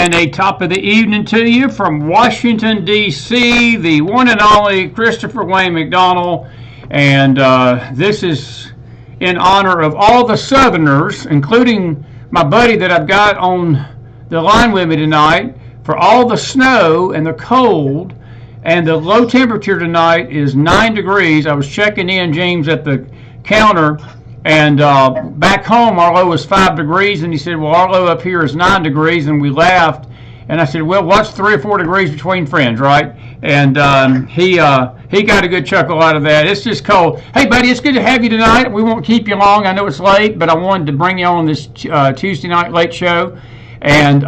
And a top of the evening to you from Washington, D.C., the one and only Christopher Wayne McDonald. And this is in honor of all the Southerners, including my buddy that I've got on the line with me tonight, for all the snow and the cold. And the low temperature tonight is 9 degrees. I was checking in, James, at the counter. And back home, our low was 5 degrees, and he said, well, our low up here is 9 degrees, and we laughed. And I said, well, what's 3 or 4 degrees between friends, right? And he got a good chuckle out of that. It's just cold. Hey, buddy, it's good to have you tonight. We won't keep you long. I know it's late, but I wanted to bring you on this Tuesday night late show. And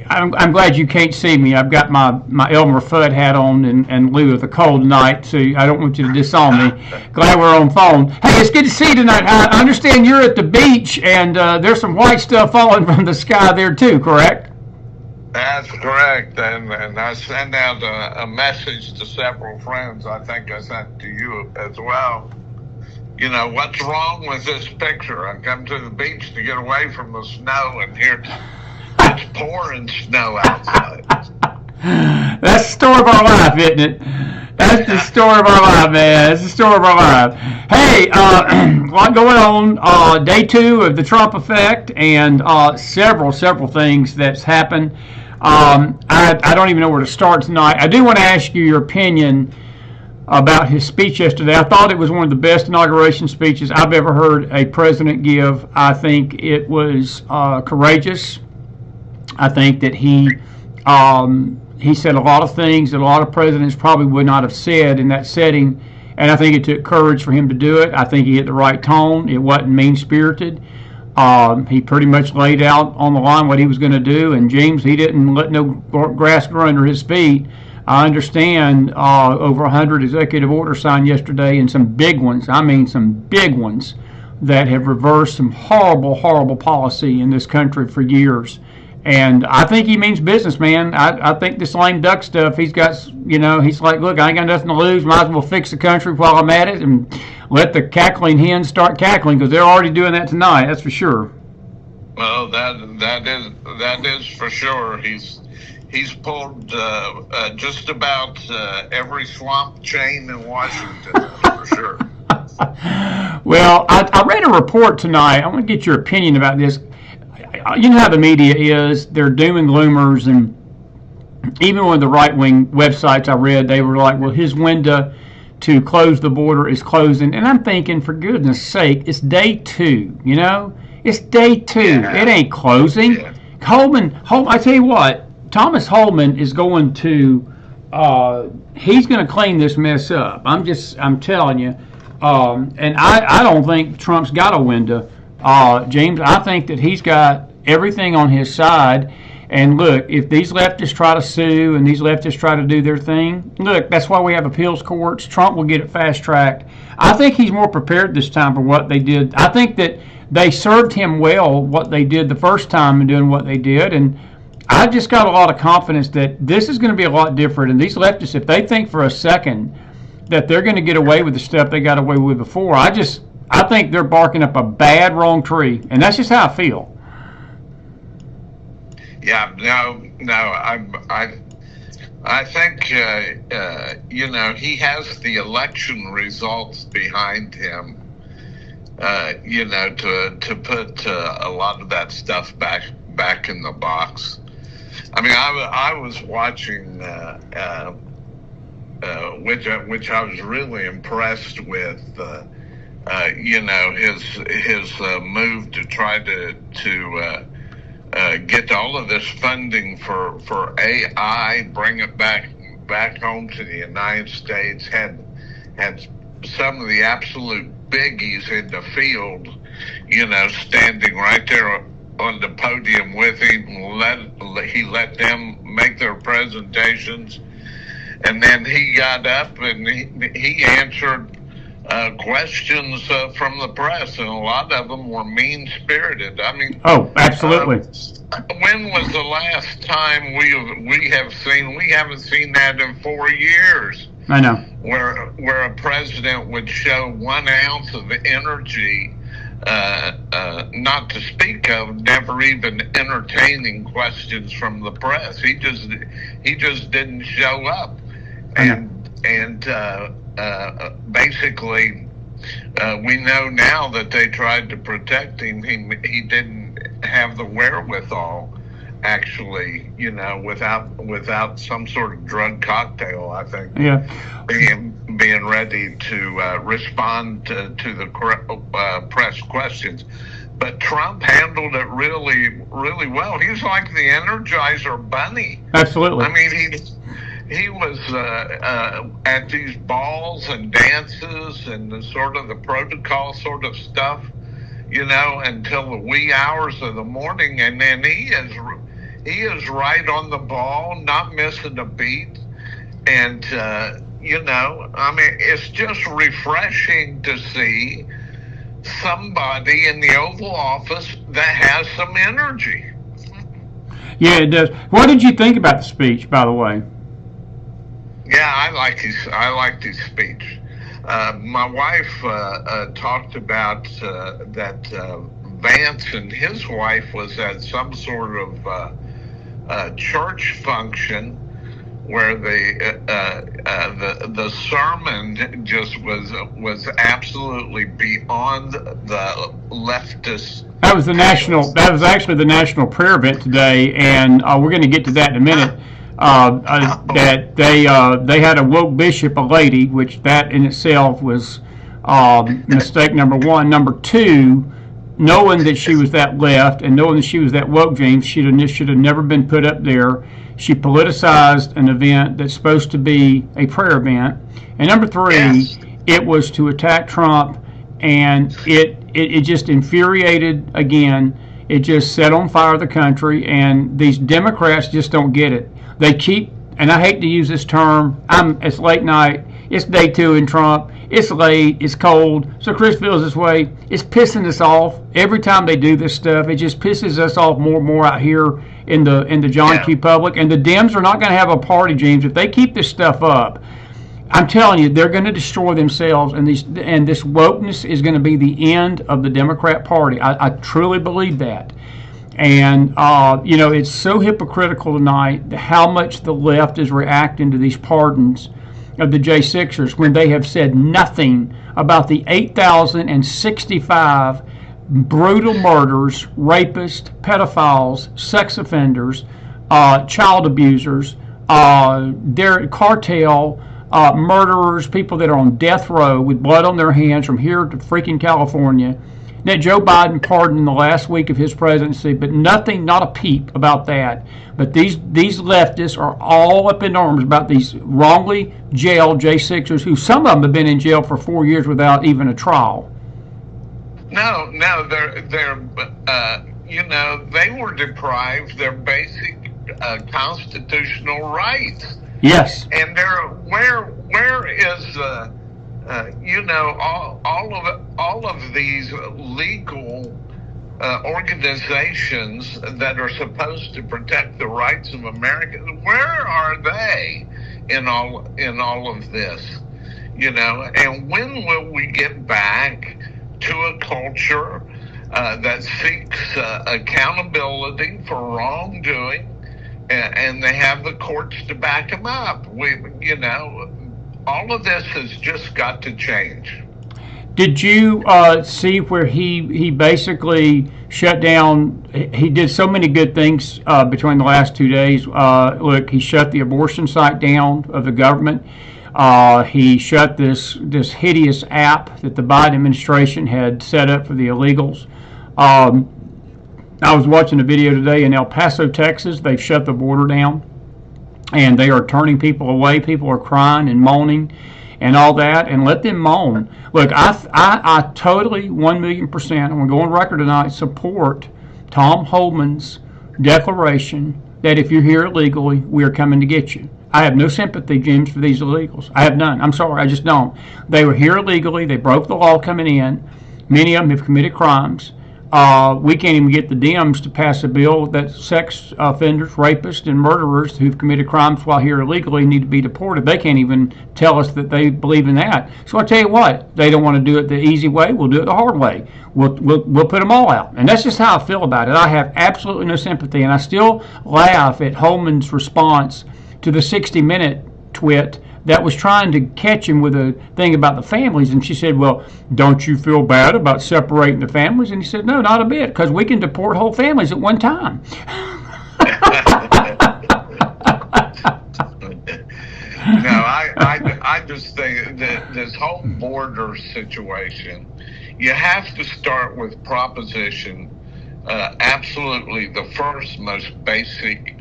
I'm glad you can't see me. I've got my Elmer Fudd hat on in lieu of the cold night, so I don't want you to disown me. Glad we're on phone. Hey, it's good to see you tonight. I understand you're at the beach, and there's some white stuff falling from the sky there too, correct? That's correct, and I sent out a message to several friends. I think I sent to you as well. You know, what's wrong with this picture? I come to the beach to get away from the snow, and here it's pouring snow outside. That's the story of our life, isn't it? That's the story of our life, man. That's the story of our life. Hey, a lot going on. Day 2 of the Trump effect, and several things that's happened. I don't even know where to start tonight. I do want to ask you your opinion about his speech yesterday. I thought it was one of the best inauguration speeches I've ever heard a president give. I think it was courageous. I think that he said a lot of things that a lot of presidents probably would not have said in that setting, and I think it took courage for him to do it. I think he hit the right tone. It wasn't mean-spirited. He pretty much laid out on the line what he was going to do, and James, he didn't let no grass grow under his feet. I understand over 100 executive orders signed yesterday, and some big ones, I mean some big ones, that have reversed some horrible policy in this country for years. And I think he means business, man. I think this lame duck stuff, he's got, you know, he's like, look, I ain't got nothing to lose. Might as well fix the country while I'm at it and let the cackling hens start cackling, because they're already doing that tonight, that's for sure. Well, that is for sure. He's pulled just about every swamp chain in Washington, for sure. Well, I read a report tonight. I want to get your opinion about this. You know how the media is. They're doom and gloomers, and even one of the right-wing websites I read, they were like, well, his window to close the border is closing. And I'm thinking, for goodness sake, it's day 2, you know? It's day 2. Yeah. It ain't closing. Yeah. Holman, I tell you what, Thomas Holman is going to, he's going to clean this mess up. I'm telling you. And I don't think Trump's got a window. James, I think that he's got everything on his side. And look, if these leftists try to sue and these leftists try to do their thing, look, that's why we have appeals courts. Trump will get it fast-tracked. I think he's more prepared this time for what they did. I think that they served him well, what they did the first time in doing what they did. And I just got a lot of confidence that this is going to be a lot different. And these leftists, if they think for a second that they're going to get away with the stuff they got away with before, I think they're barking up a bad, wrong tree. And that's just how I feel. Yeah, I think, you know, he has the election results behind him, you know, to put a lot of that stuff back in the box. I mean, I was watching, which I was really impressed with, you know, his move to try to get all of this funding for AI, bring it back home to the United States, had some of the absolute biggies in the field, you know, standing right there on the podium with him. He let them make their presentations, and then he got up and he answered questions from the press, and a lot of them were mean-spirited. I mean, oh, absolutely. When was the last time we haven't seen that in 4 years? I know. Where a president would show 1 ounce of energy not to speak of never even entertaining questions from the press. He just didn't show up, and basically we know now that they tried to protect him. He didn't have the wherewithal, actually, without some sort of drug cocktail, I think. Yeah. Being ready to respond to the press questions. But Trump handled it really, really well. He's like the Energizer Bunny. Absolutely. I mean, he was at these balls and dances and the protocol sort of stuff, until the wee hours of the morning, and then he is right on the ball, not missing a beat, and it's just refreshing to see somebody in the Oval Office that has some energy. Yeah, it does. What did you think about the speech, by the way? Yeah, I liked his speech. My wife talked about that Vance and his wife was at some sort of church function where the sermon just was absolutely beyond the leftist. That was actually the national prayer event today, and we're going to get to that in a minute. That they had a woke bishop, a lady, which that in itself was mistake number one. Number two, knowing that she was that left and knowing that she was that woke, James, should have never been put up there. She politicized an event that's supposed to be a prayer event. And number three, yes, it was to attack Trump, and it just infuriated again. It just set on fire the country, and these Democrats just don't get it. They keep, and I hate to use this term, it's late night, it's day two in Trump, it's late, it's cold, so Chris feels this way. It's pissing us off every time they do this stuff. It just pisses us off more and more out here in the John Q. public, and the Dems are not going to have a party, James, if they keep this stuff up. I'm telling you, they're going to destroy themselves, and this wokeness is going to be the end of the Democrat Party. I truly believe that. And, it's so hypocritical tonight how much the left is reacting to these pardons of the J6ers when they have said nothing about the 8,065 brutal murders, rapists, pedophiles, sex offenders, child abusers, their cartel, murderers, people that are on death row with blood on their hands from here to freaking California. That Joe Biden pardoned in the last week of his presidency, but nothing, not a peep about that. But these leftists are all up in arms about these wrongly jailed J6ers, who some of them have been in jail for 4 years without even a trial. No, they're they were deprived their basic constitutional rights. Yes. And where is all of these legal organizations that are supposed to protect the rights of Americans? Where are they in all of this? And when will we get back to a culture that seeks accountability for wrongdoing, and they have the courts to back them up? All of this has just got to change. Did you see where he basically shut down? He did so many good things between the last 2 days. Look, he shut the abortion site down of the government. He shut this hideous app that the Biden administration had set up for the illegals. I was watching a video today in El Paso, Texas. They've shut the border down, and they are turning people away. People are crying and moaning and all that, and let them moan. Look, I totally 1,000,000%, I'm going to go on record tonight, support Tom Homan's declaration that if you're here illegally, we are coming to get you. I have no sympathy, James, for these illegals. I have none. I'm sorry, I just don't. They were here illegally. They broke the law coming in. Many of them have committed crimes. We can't even get the Dems to pass a bill that sex offenders, rapists, and murderers who've committed crimes while here illegally need to be deported. They can't even tell us that they believe in that. So I tell you what, they don't want to do it the easy way. We'll do it the hard way. We'll put them all out. And that's just how I feel about it. I have absolutely no sympathy. And I still laugh at Holman's response to the 60-minute twit that was trying to catch him with a thing about the families. And she said, well, don't you feel bad about separating the families? And he said, no, not a bit, because we can deport whole families at one time. No, I just think that this whole border situation, you have to start with proposition. Absolutely, the first most basic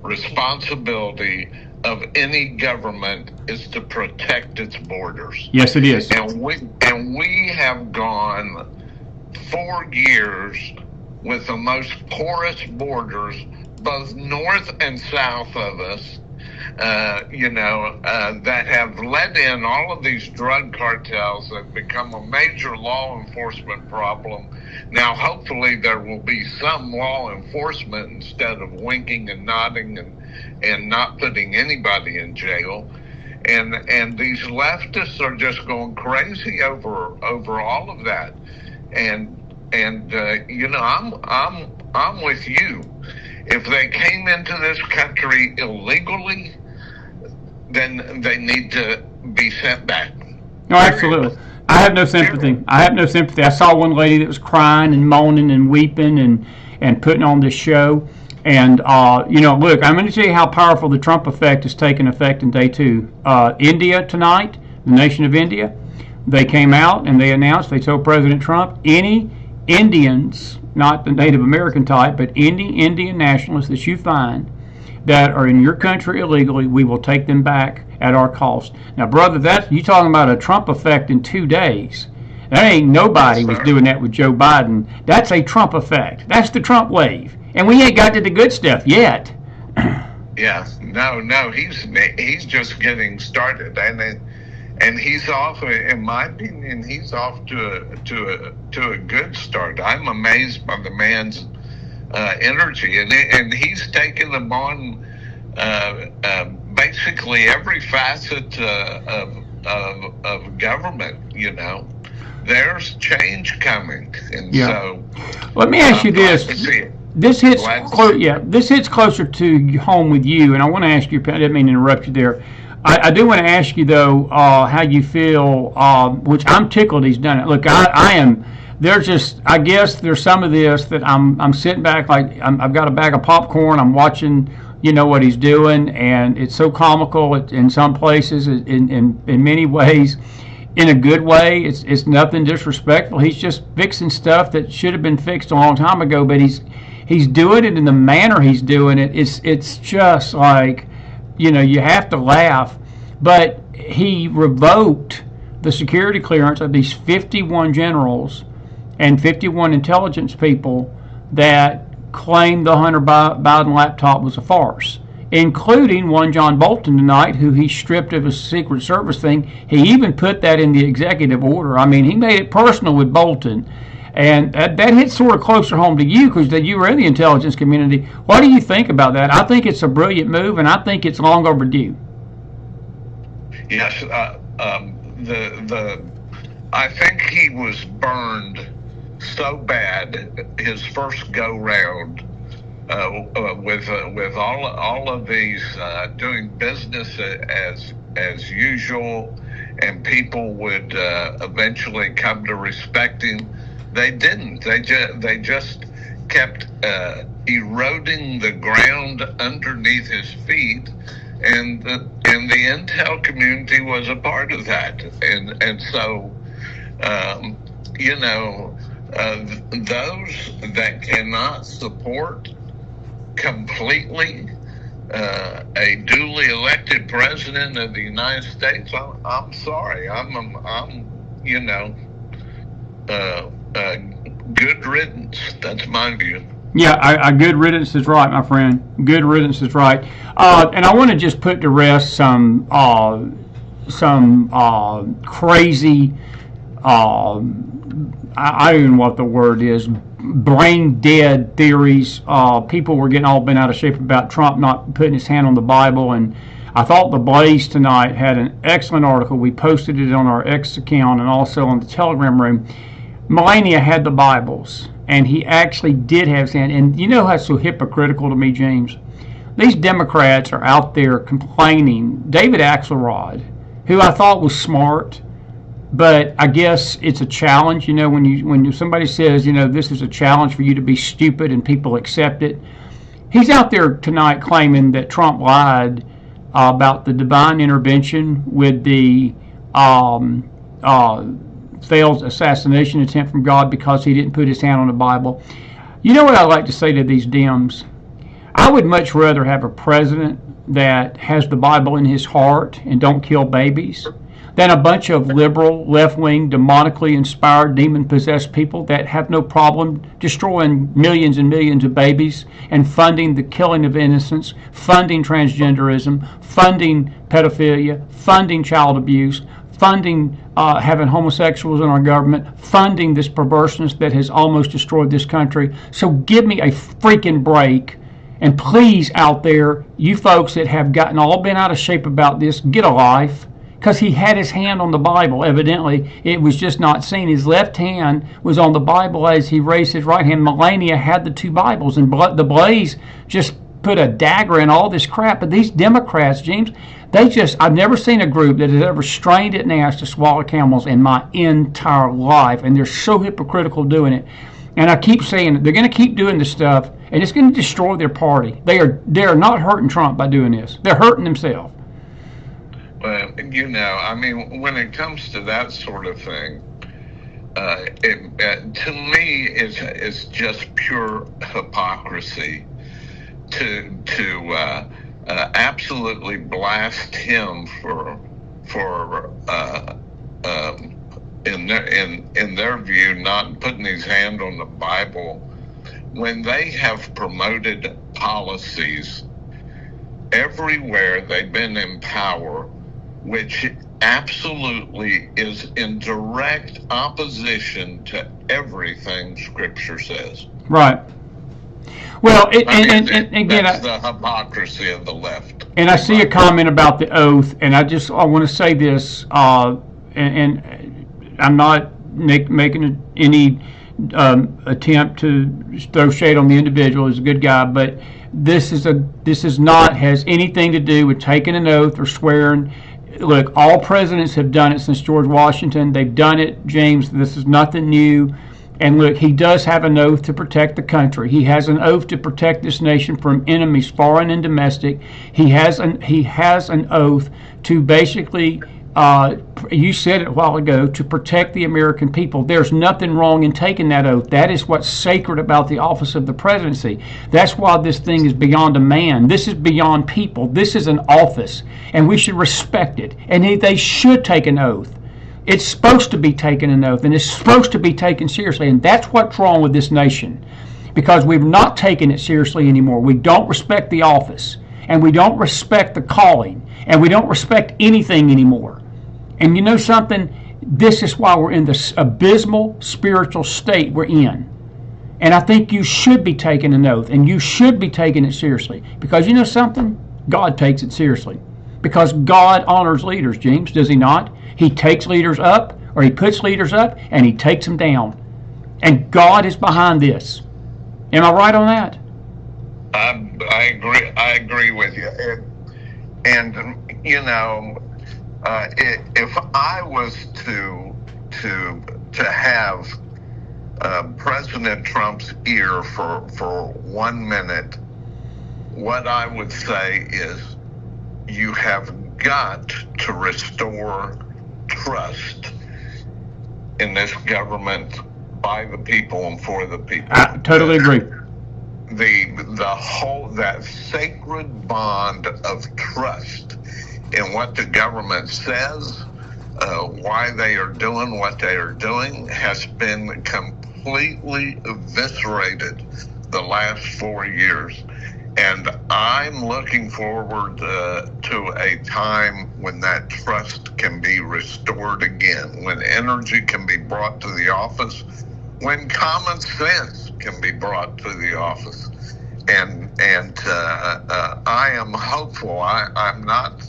responsibility of any government is to protect its borders. Yes, it is. And we have gone 4 years with the most porous borders, both north and south of us, that have led in all of these drug cartels that have become a major law enforcement problem. Now, hopefully, there will be some law enforcement instead of winking and nodding and not putting anybody in jail. And these leftists are just going crazy over all of that. And I'm with you. If they came into this country illegally, then they need to be sent back. No, absolutely. I have no sympathy. I saw one lady that was crying and moaning and weeping and putting on this show. And, look, I'm going to tell you how powerful the Trump effect has taken effect in day 2. India tonight, the nation of India, they came out and they announced, they told President Trump, any Indians, not the Native American type, but any Indian nationalists that you find that are in your country illegally, we will take them back at our cost. Now, brother, you talking about a Trump effect in 2 days. That ain't nobody was doing that with Joe Biden. That's a Trump effect. That's the Trump wave. And we ain't got to the good stuff yet. Yeah, no, he's just getting started, and he's off. In my opinion, he's off to a good start. I'm amazed by the man's energy, and he's taken them on basically every facet of government. There's change coming, and so let me ask you this. This hits closer to home with you, and I want to ask you. I didn't mean to interrupt you there. I do want to ask you though how you feel, which I'm tickled he's done it. Look, I am. There's just, I guess there's some of this that I'm sitting back like I've got a bag of popcorn. I'm watching, what he's doing, and it's so comical in some places, in many ways, in a good way. It's nothing disrespectful. He's just fixing stuff that should have been fixed a long time ago, but he's doing it in the manner he's doing it. It's just like, you have to laugh. But he revoked the security clearance of these 51 generals and 51 intelligence people that claimed the Hunter Biden laptop was a farce, including one John Bolton tonight, who he stripped of his Secret Service thing. He even put that in the executive order. I mean, he made it personal with Bolton. And that hits sort of closer home to you because you were in the intelligence community. What do you think about that? I think it's a brilliant move, and I think it's long overdue. Yes, I think he was burned so bad his first go round with all of these doing business as usual, and people would eventually come to respect him. They didn't. They just kept eroding the ground underneath his feet, and the intel community was a part of that. And so, those that cannot support completely a duly elected president of the United States, I'm sorry. Good riddance. That's my view. Yeah, good riddance is right, my friend. Good riddance is right. And I want to just put to rest some crazy, I don't know what the word is, brain dead theories. People were getting all bent out of shape about Trump not putting his hand on the Bible, and I thought the Blaze tonight had an excellent article. We posted it on our X account and also on the Telegram room. Melania had the Bibles, and he actually did have his hand. And you know that's so hypocritical to me, James? These Democrats are out there complaining. David Axelrod, who I thought was smart, but I guess it's a challenge. You know, when somebody says, you know, this is a challenge for you to be stupid and people accept it. He's out there tonight claiming that Trump lied about the divine intervention with the failed assassination attempt from God because he didn't put his hand on the Bible. You know what I like to say to these Dems? I would much rather have a president that has the Bible in his heart and don't kill babies than a bunch of liberal, left-wing, demonically inspired, demon-possessed people that have no problem destroying millions and millions of babies and funding the killing of innocents, funding transgenderism, funding pedophilia, funding child abuse, funding having homosexuals in our government, funding this perverseness that has almost destroyed this country. So give me a freaking break. And please, out there, you folks that have gotten all bent out of shape about this, get a life. Because he had his hand on the Bible. Evidently, it was just not seen. His left hand was on the Bible as he raised his right hand. Melania had the two Bibles, and the Blaze just put a dagger in all this crap. But these Democrats, James, I've never seen a group that has ever strained at an ass to swallow camels in my entire life. And they're so hypocritical doing it. And I keep saying they're going to keep doing this stuff, and it's going to destroy their party. They are not hurting Trump by doing this. They're hurting themselves. Well, you know, I mean, when it comes to that sort of thing, to me, it's just pure hypocrisy to absolutely blast him for in their view, not putting his hand on the Bible when they have promoted policies everywhere they've been in power, which absolutely is in direct opposition to everything Scripture says. Right. Well, and again, that's the hypocrisy of the left. And I see a comment about the oath, and I want to say this, and I'm not making any attempt to throw shade on the individual. He's a good guy, but this is not has anything to do with taking an oath or swearing. Look, all presidents have done it since George Washington. They've done it, James. This is nothing new. And look, he does have an oath to protect the country. He has an oath to protect this nation from enemies, foreign and domestic. He has an oath to basically, you said it a while ago, to protect the American people. There's nothing wrong in taking that oath. That is what's sacred about the office of the presidency. That's why this thing is beyond a man. This is beyond people. This is an office, and we should respect it. And they should take an oath. It's supposed to be taken an oath, and it's supposed to be taken seriously. And that's what's wrong with this nation, because we've not taken it seriously anymore. We don't respect the office, and we don't respect the calling, and we don't respect anything anymore. And you know something? This is why we're in this abysmal spiritual state we're in. And I think you should be taking an oath, and you should be taking it seriously. Because you know something? God takes it seriously. Because God honors leaders, James, does he not? He takes leaders up, or he puts leaders up, and he takes them down. And God is behind this. Am I right on that? I agree with you. And you know, if I was to have President Trump's ear for 1 minute, what I would say is, you have got to restore trust in this government by the people and for the people. I totally agree. The whole, that sacred bond of trust in what the government says, why they are doing what they are doing, has been completely eviscerated the last 4 years. And I'm looking forward to a time when that trust can be restored again, when energy can be brought to the office, when common sense can be brought to the office. And I am hopeful. I'm not,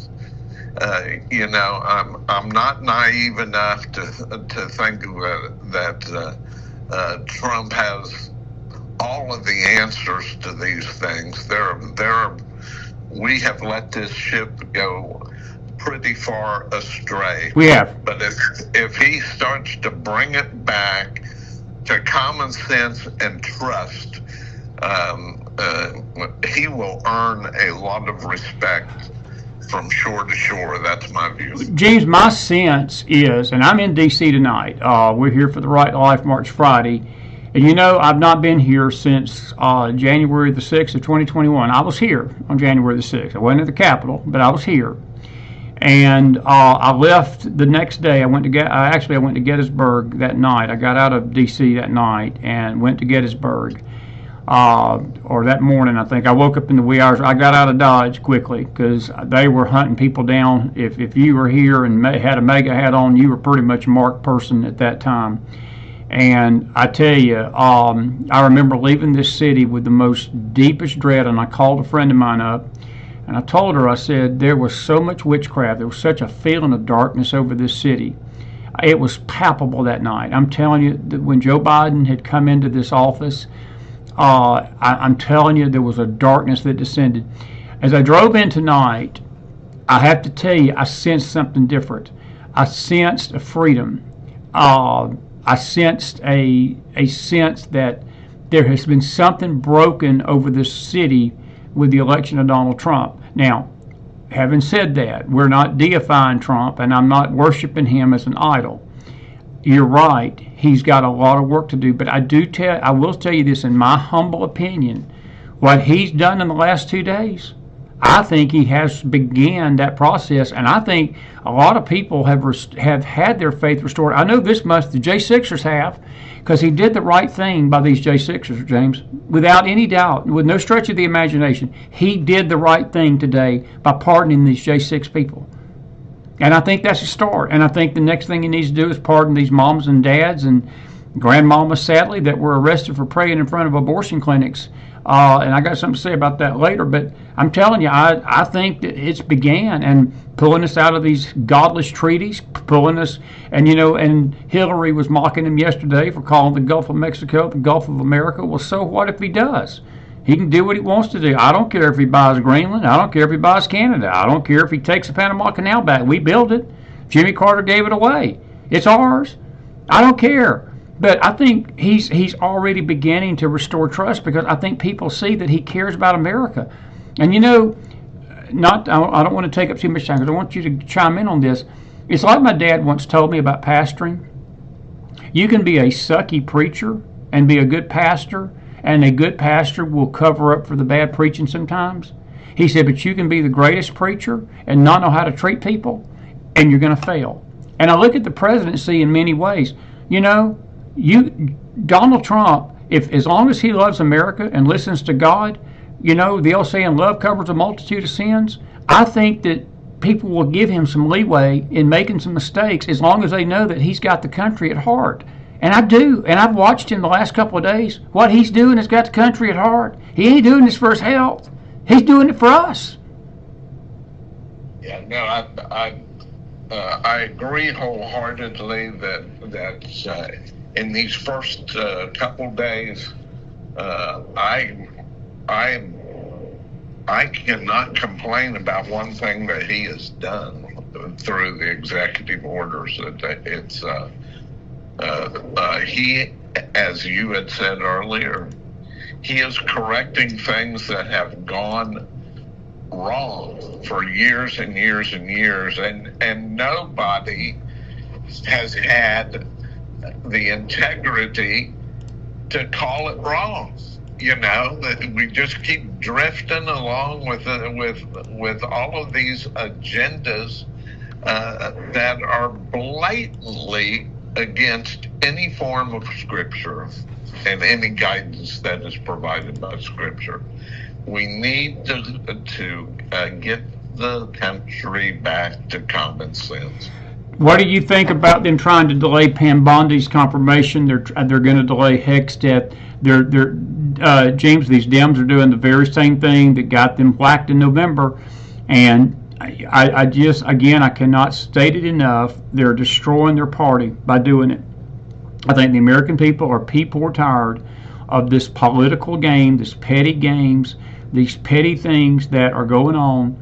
I'm not naive enough to think that Trump has all of the answers to these things. We have let this ship go pretty far astray. We have. But if he starts to bring it back to common sense and trust, he will earn a lot of respect from shore to shore. That's my view. James, my sense is, and I'm in D.C. tonight. We're here for the Right to Life March Friday. And I've not been here since January the 6th of 2021. I was here on January the 6th. I wasn't at the Capitol, but I was here. And I left the next day. I went to Gettysburg that night. I got out of D.C. that night and went to Gettysburg. Or that morning, I think. I woke up in the wee hours. I got out of Dodge quickly because they were hunting people down. If you were here and had a MAGA hat on, you were pretty much a marked person at that time. And I tell you, I remember leaving this city with the most deepest dread, and I called a friend of mine up, and I told her, I said, there was so much witchcraft, there was such a feeling of darkness over this city. It was palpable that night. I'm telling you, that when Joe Biden had come into this office, I'm telling you, there was a darkness that descended. As I drove in tonight, I have to tell you, I sensed something different. I sensed a freedom. I sensed a sense that there has been something broken over this city with the election of Donald Trump. Now, having said that, we're not deifying Trump, and I'm not worshiping him as an idol. You're right, he's got a lot of work to do, but I will tell you this, in my humble opinion, what he's done in the last 2 days, I think he has began that process, and I think a lot of people have had their faith restored. I know this much, the J6ers have, because he did the right thing by these J6ers, James, without any doubt, with no stretch of the imagination. He did the right thing today by pardoning these J6 people. And I think that's a start. And I think the next thing he needs to do is pardon these moms and dads and grandmamas, sadly, that were arrested for praying in front of abortion clinics. And I got something to say about that later. But I'm telling you, I think that it's began and pulling us out of these godless treaties, pulling us, and and Hillary was mocking him yesterday for calling the Gulf of Mexico the Gulf of America. Well, so what if he does? He can do what he wants to do. I don't care if he buys Greenland. I don't care if he buys Canada. I don't care if he takes the Panama Canal back. We built it. Jimmy Carter gave it away. It's ours. I don't care. But I think he's already beginning to restore trust because I think people see that he cares about America. And I don't want to take up too much time because I want you to chime in on this. It's like my dad once told me about pastoring. You can be a sucky preacher and be a good pastor, and a good pastor will cover up for the bad preaching sometimes. He said, but you can be the greatest preacher and not know how to treat people, and you're going to fail. And I look at the presidency in many ways. Donald Trump, as long as he loves America and listens to God, the old saying, love covers a multitude of sins. I think that people will give him some leeway in making some mistakes as long as they know that he's got the country at heart. And I do. And I've watched him the last couple of days. What he's doing has got the country at heart. He ain't doing this for his health. He's doing it for us. Yeah, no, I agree wholeheartedly that in these first couple days, I cannot complain about one thing that he has done through the executive orders. It's he, as you had said earlier, he is correcting things that have gone wrong for years and years and years, and nobody has had the integrity to call it wrong. That we just keep drifting along with all of these agendas that are blatantly against any form of Scripture and any guidance that is provided by Scripture. We need to get the country back to common sense. What do you think about them trying to delay Pam Bondi's confirmation? They're going to delay Heck's death. James, these Dems are doing the very same thing that got them whacked in November, and I just, again, I cannot state it enough. They're destroying their party by doing it. I think the American people are tired of this political game, this petty games, these petty things that are going on.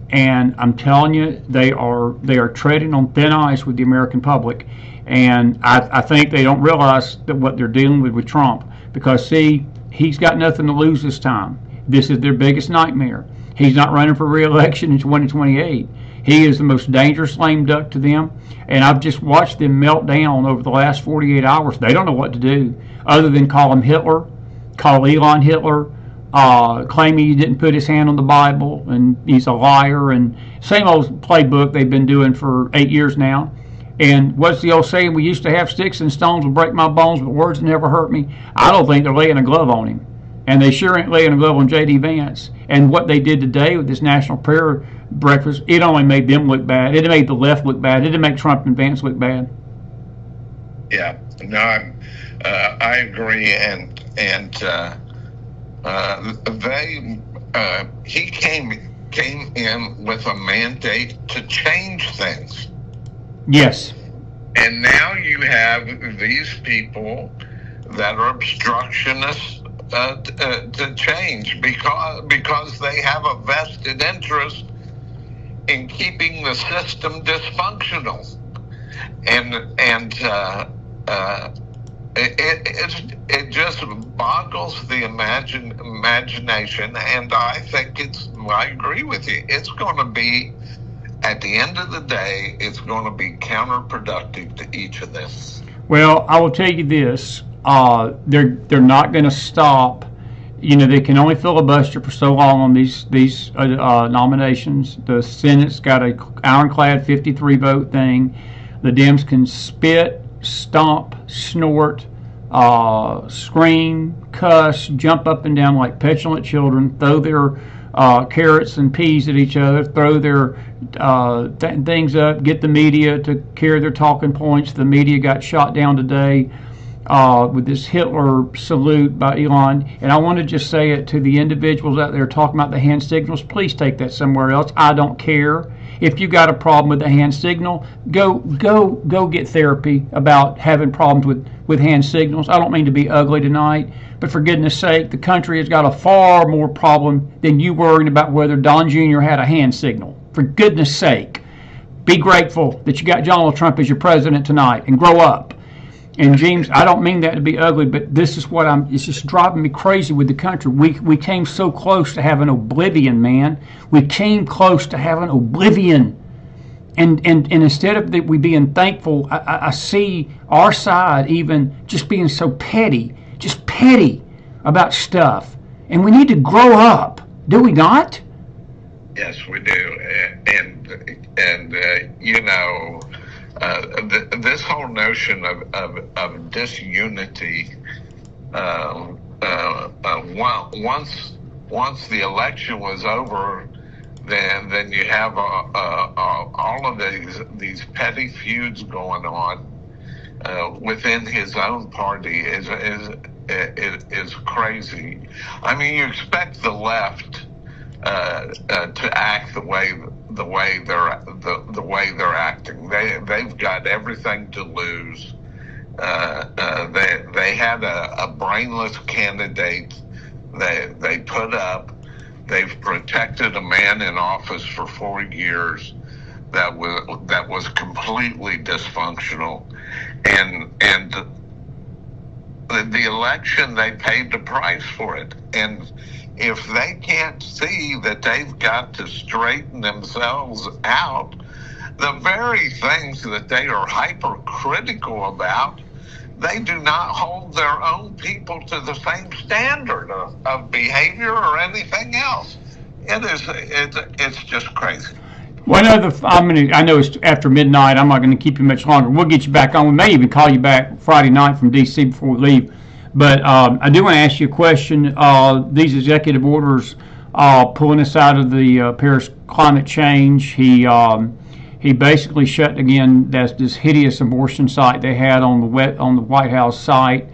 And I'm telling you, they are treading on thin ice with the American public. And I think they don't realize that what they're dealing with Trump. Because, see, he's got nothing to lose this time. This is their biggest nightmare. He's not running for re-election in 2028. He is the most dangerous lame duck to them. And I've just watched them melt down over the last 48 hours. They don't know what to do other than call him Hitler, call Elon Hitler, claiming he didn't put his hand on the Bible, and he's a liar, and same old playbook they've been doing for 8 years now. And what's the old saying? We used to have sticks and stones will break my bones, but words never hurt me. I don't think they're laying a glove on him. And they sure ain't laying a glove on J.D. Vance. And what they did today with this national prayer breakfast, it only made them look bad. It made the left look bad. It didn't make Trump and Vance look bad. Yeah, no, I agree, and he came in with a mandate to change things. Yes. And now you have these people that are obstructionists to change because they have a vested interest in keeping the system dysfunctional, and it just boggles the imagination. And I think I agree with you. It's going to be, at the end of the day, it's going to be counterproductive to each of this. Well, I will tell you this: they're not going to stop. You know, they can only filibuster for so long on these nominations. The Senate's got a ironclad 53 vote thing. The Dems can spit, stomp, snort, scream, cuss, jump up and down like petulant children, throw their carrots and peas at each other, throw their things up, get the media to carry their talking points. The media got shot down today with this Hitler salute by Elon. And I want to just say it to the individuals out there talking about the hand signals. Please take that somewhere else. I don't care. If you got a problem with the hand signal, go get therapy about having problems with hand signals. I don't mean to be ugly tonight, but for goodness sake, the country has got a far more problem than you worrying about whether Don Jr. had a hand signal. For goodness sake, be grateful that you got Donald Trump as your president tonight and grow up. And James, I don't mean that to be ugly, but this is what it's just driving me crazy with the country. We came so close to having oblivion, man. We came close to having oblivion. And instead of that we being thankful, I see our side even just being so petty, just petty about stuff. And we need to grow up, do we not? Yes, we do. And you know, this whole notion of disunity, once the election was over, then you have all of these petty feuds going on within his own party is crazy. I mean, you expect the left to act the way they're acting. They've got everything to lose. They had a brainless candidate they put up. They've protected a man in office for 4 years that was completely dysfunctional, and the election, they paid the price for it. And if they can't see that they've got to straighten themselves out, the very things that they are hypercritical about, they do not hold their own people to the same standard of behavior or anything else. It's just crazy. One other, I know it's after midnight. I'm not going to keep you much longer. We'll get you back on. We may even call you back Friday night from D.C. before we leave. But I do want to ask you a question. These executive orders pulling us out of the Paris climate change. He He basically shut again this hideous abortion site they had on the White House site.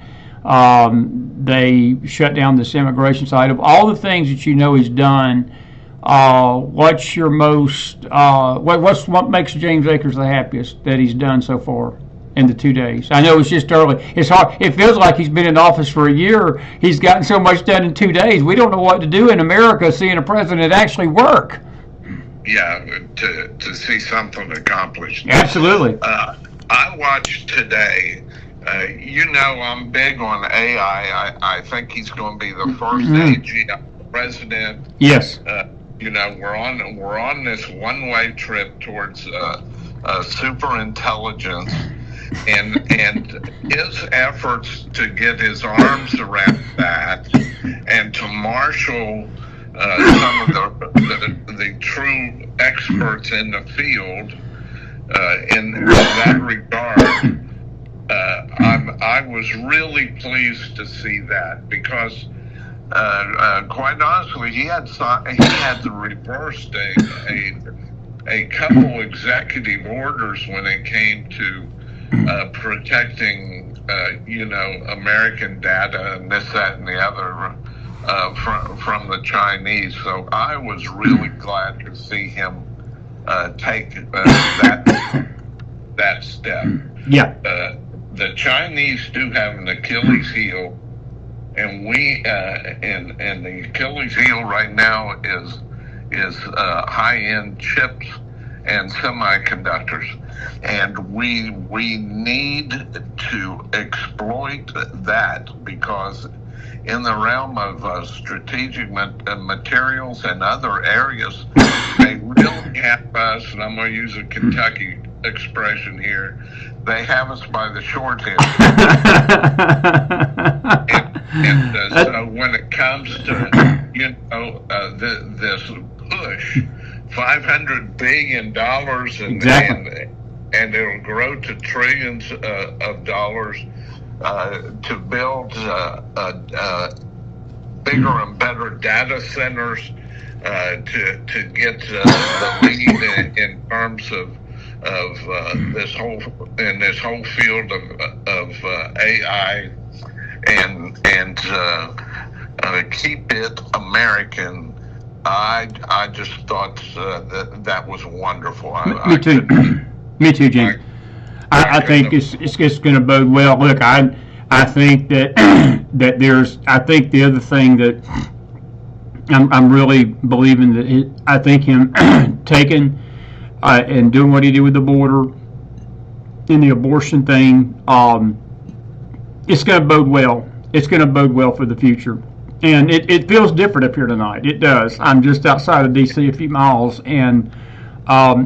They shut down this immigration site. Of all the things that you know he's done, what's your most what makes James Akers the happiest that he's done so far in the 2 days? I know it's just early. It's hard. It feels like he's been in office for a year. He's gotten so much done in 2 days. We don't know what to do in America seeing a president actually work. Yeah, to see something accomplished. Absolutely. I watched today. I'm big on AI. I think he's going to be the first AG president. Yes. We're on this one-way trip towards super intelligence, and his efforts to get his arms around that and to marshal some of the true experts in the field in that regard. I was really pleased to see that because, quite honestly, he had reversed a couple executive orders when it came to protecting, American data and this, that, and the other from the Chinese. So I was really glad to see him take that step. Yeah. The Chinese do have an Achilles heel, and and the Achilles heel right now is high-end chips and semiconductors, and we need to exploit that, because in the realm of strategic materials and other areas, they really have us, and I'm going to use a Kentucky expression here, they have us by the short end. So when it comes to, this push, $500 billion, and it'll grow to trillions of dollars to build bigger and better data centers, to get the lead in terms of this whole field of AI, and keep it American. I just thought that was wonderful. Me too, James. I think it's going to bode well. Look, I think that I think the other thing that I'm really believing that I think him taking and doing what he did with the border in the abortion thing, it's going to bode well. It's going to bode well for the future. And it feels different up here tonight. It does. I'm just outside of D.C. a few miles, and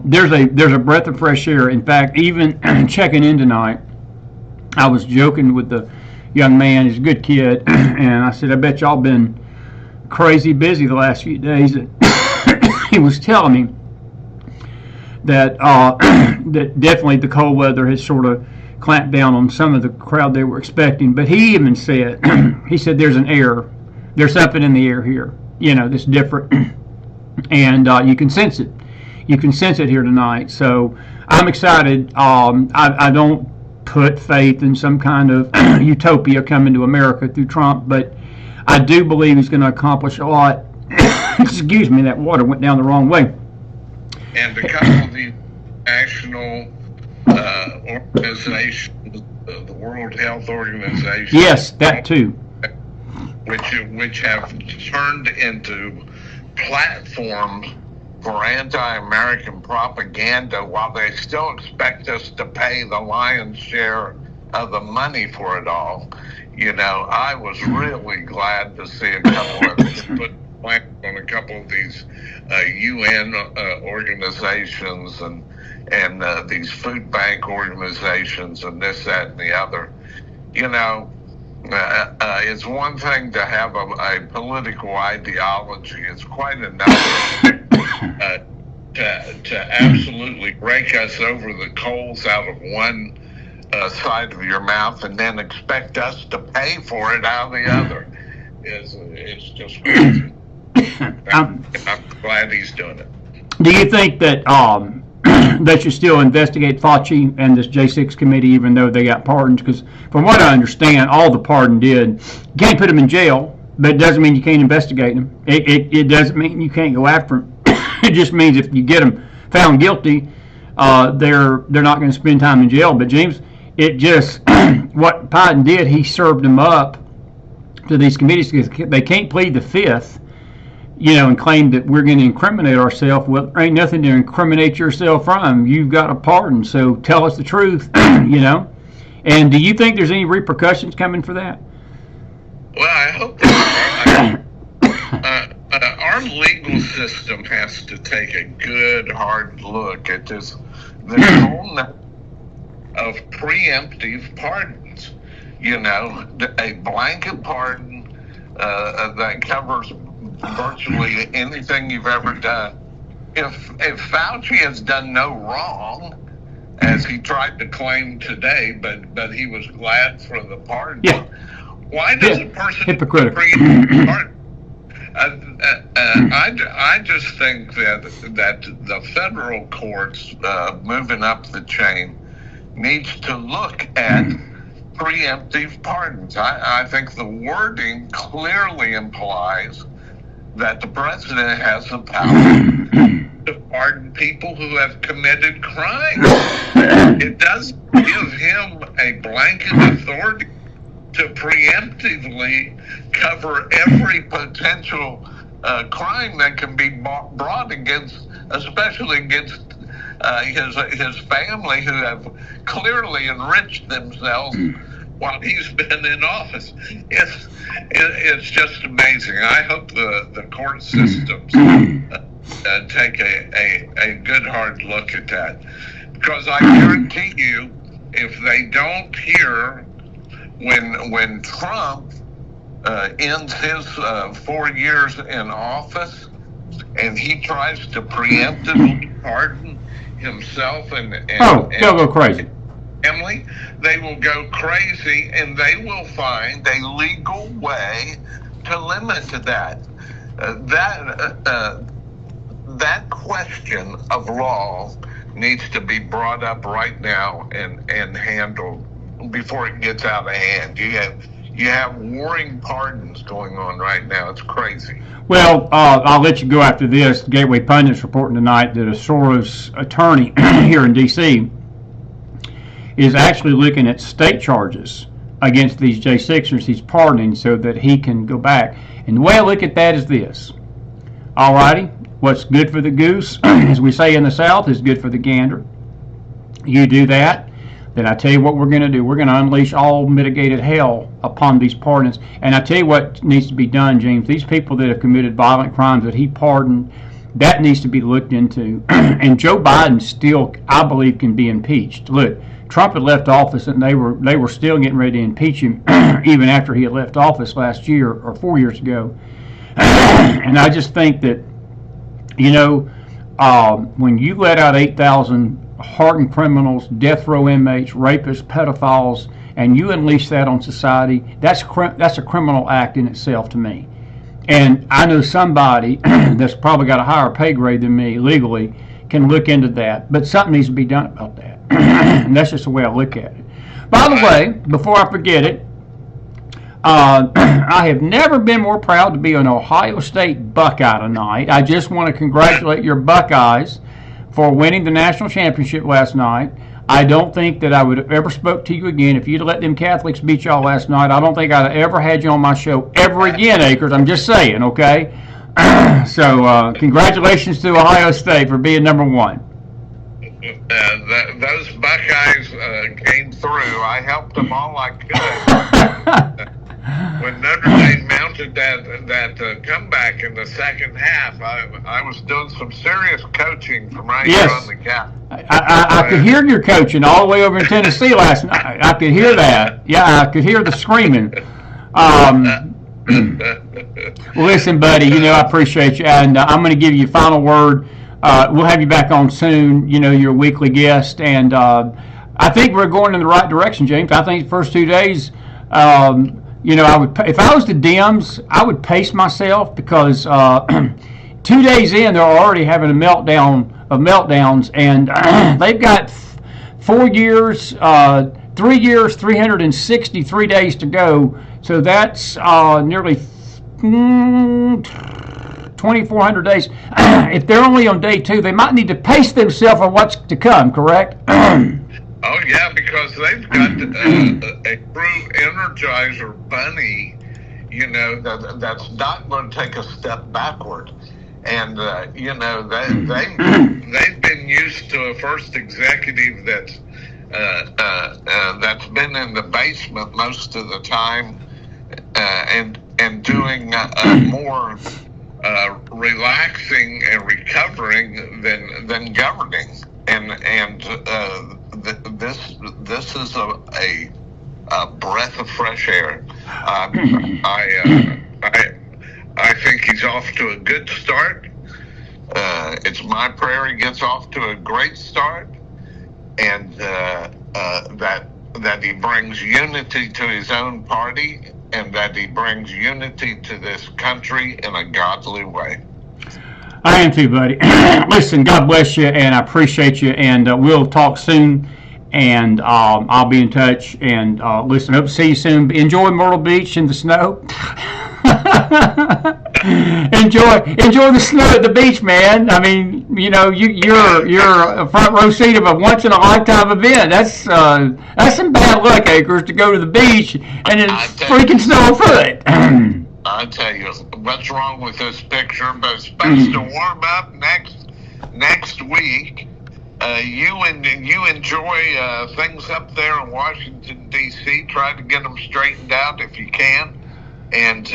there's a breath of fresh air. In fact, even checking in tonight, I was joking with the young man. He's a good kid, and I said, I bet y'all been crazy busy the last few days. And he was telling me that that definitely the cold weather has sort of clamped down on some of the crowd they were expecting. But he even said, he said, there's an air. There's something in the air here, that's different, and you can sense it. You can sense it here tonight. So I'm excited. I don't put faith in some kind of utopia coming to America through Trump, but I do believe he's going to accomplish a lot. Excuse me, that water went down the wrong way. And a couple of these national organizations, the World Health Organization. Yes, that too. Which have turned into platforms for anti-American propaganda, while they still expect us to pay the lion's share of the money for it all. I was really glad to see a couple of put on a couple of these UN organizations and these food bank organizations and this, that, and the other. It's one thing to have a political ideology. It's quite another to absolutely rake us over the coals out of one side of your mouth and then expect us to pay for it out of the other. It's just crazy. I'm glad he's doing it. Do you think that they should still investigate Fauci and this J6 committee, even though they got pardons. Because from what I understand, all the pardon did, you can't put them in jail, but it doesn't mean you can't investigate them. It doesn't mean you can't go after them. It just means if you get them found guilty, they're not going to spend time in jail. But James, it just what Biden did, he served them up to these committees because they can't plead the fifth, and claim that we're going to incriminate ourselves. Well, there ain't nothing to incriminate yourself from. You've got a pardon, so tell us the truth, And do you think there's any repercussions coming for that? Well, I hope our legal system has to take a good, hard look at this whole of preemptive pardons. A blanket pardon that covers virtually anything you've ever done. If Fauci has done no wrong, as he tried to claim today, but he was glad for the pardon. Yeah. Why does a person hypocritical pardon? I just think that the federal courts moving up the chain needs to look at preemptive pardons. I think the wording clearly implies that the president has the power to pardon people who have committed crimes. It doesn't give him a blanket authority to preemptively cover every potential crime that can be brought against, especially against his family, who have clearly enriched themselves while he's been in office. It's just amazing. I hope the court systems take a good hard look at that, because I guarantee you, if they don't hear when Trump ends his 4 years in office and he tries to preemptively pardon himself and they'll go crazy. Family, they will go crazy, and they will find a legal way to limit that. That question of law needs to be brought up right now and handled before it gets out of hand. You have warring pardons going on right now. It's crazy. Well, I'll let you go after this. Gateway Pundit's reporting tonight that a Soros attorney here in D.C. is actually looking at state charges against these J6ers he's pardoning so that he can go back. And the way I look at that is this. All righty, what's good for the goose, as we say in the South, is good for the gander. You do that, then I tell you what we're going to do. We're going to unleash all mitigated hell upon these pardons. And I tell you what needs to be done, James. These people that have committed violent crimes that he pardoned, that needs to be looked into. And Joe Biden still, I believe, can be impeached. Look, Trump had left office, and they were still getting ready to impeach him even after he had left office last year or 4 years ago. And I just think that, when you let out 8,000 hardened criminals, death row inmates, rapists, pedophiles, and you unleash that on society, that's a criminal act in itself to me. And I know somebody that's probably got a higher pay grade than me legally can look into that, but something needs to be done about that. And that's just the way I look at it. By the way, before I forget it, I have never been more proud to be an Ohio State Buckeye tonight. I just want to congratulate your Buckeyes for winning the national championship last night. I don't think that I would have ever spoke to you again if you'd let them Catholics beat y'all last night. I don't think I'd have ever had you on my show ever again, Akers. I'm just saying, okay? So congratulations to Ohio State for being number one. Those Buckeyes came through. I helped them all I could. When Notre Dame mounted that comeback in the second half, I was doing some serious coaching from right here on the couch. I could hear your coaching all the way over in Tennessee last night. I could hear that. Yeah, I could hear the screaming. Listen, buddy, I appreciate you, and I'm going to give you a final word. We'll have you back on soon. You're a weekly guest, and I think we're going in the right direction, James. I think the first 2 days, I would, if I was the Dems, I would pace myself because 2 days in, they're already having a meltdown of meltdowns, and they've got 4 years, 3 years, 363 days to go. So that's nearly 2,400 days. If they're only on day 2, they might need to pace themselves on what's to come, correct? Oh, yeah, because they've got a true Energizer bunny, that's not going to take a step backward. And, they've been used to a first executive that's been in the basement most of the time and doing more relaxing and recovering than governing. And this is a breath of fresh air. I think he's off to a good start. It's my prayer he gets off to a great start, and that he brings unity to his own party, and that he brings unity to this country in a godly way. I am too, buddy. Listen, God bless you, and I appreciate you, and we'll talk soon, and I'll be in touch. And listen, hope to see you soon. Enjoy Myrtle Beach in the snow. enjoy the snow at the beach, man. I mean, you're a front row seat of a once in a lifetime event. That's some bad luck, Acres, to go to the beach and it's freaking snow foot. I tell you, what's wrong with this picture? But it's supposed to warm up next week. You enjoy things up there in Washington D.C. Try to get them straightened out if you can, and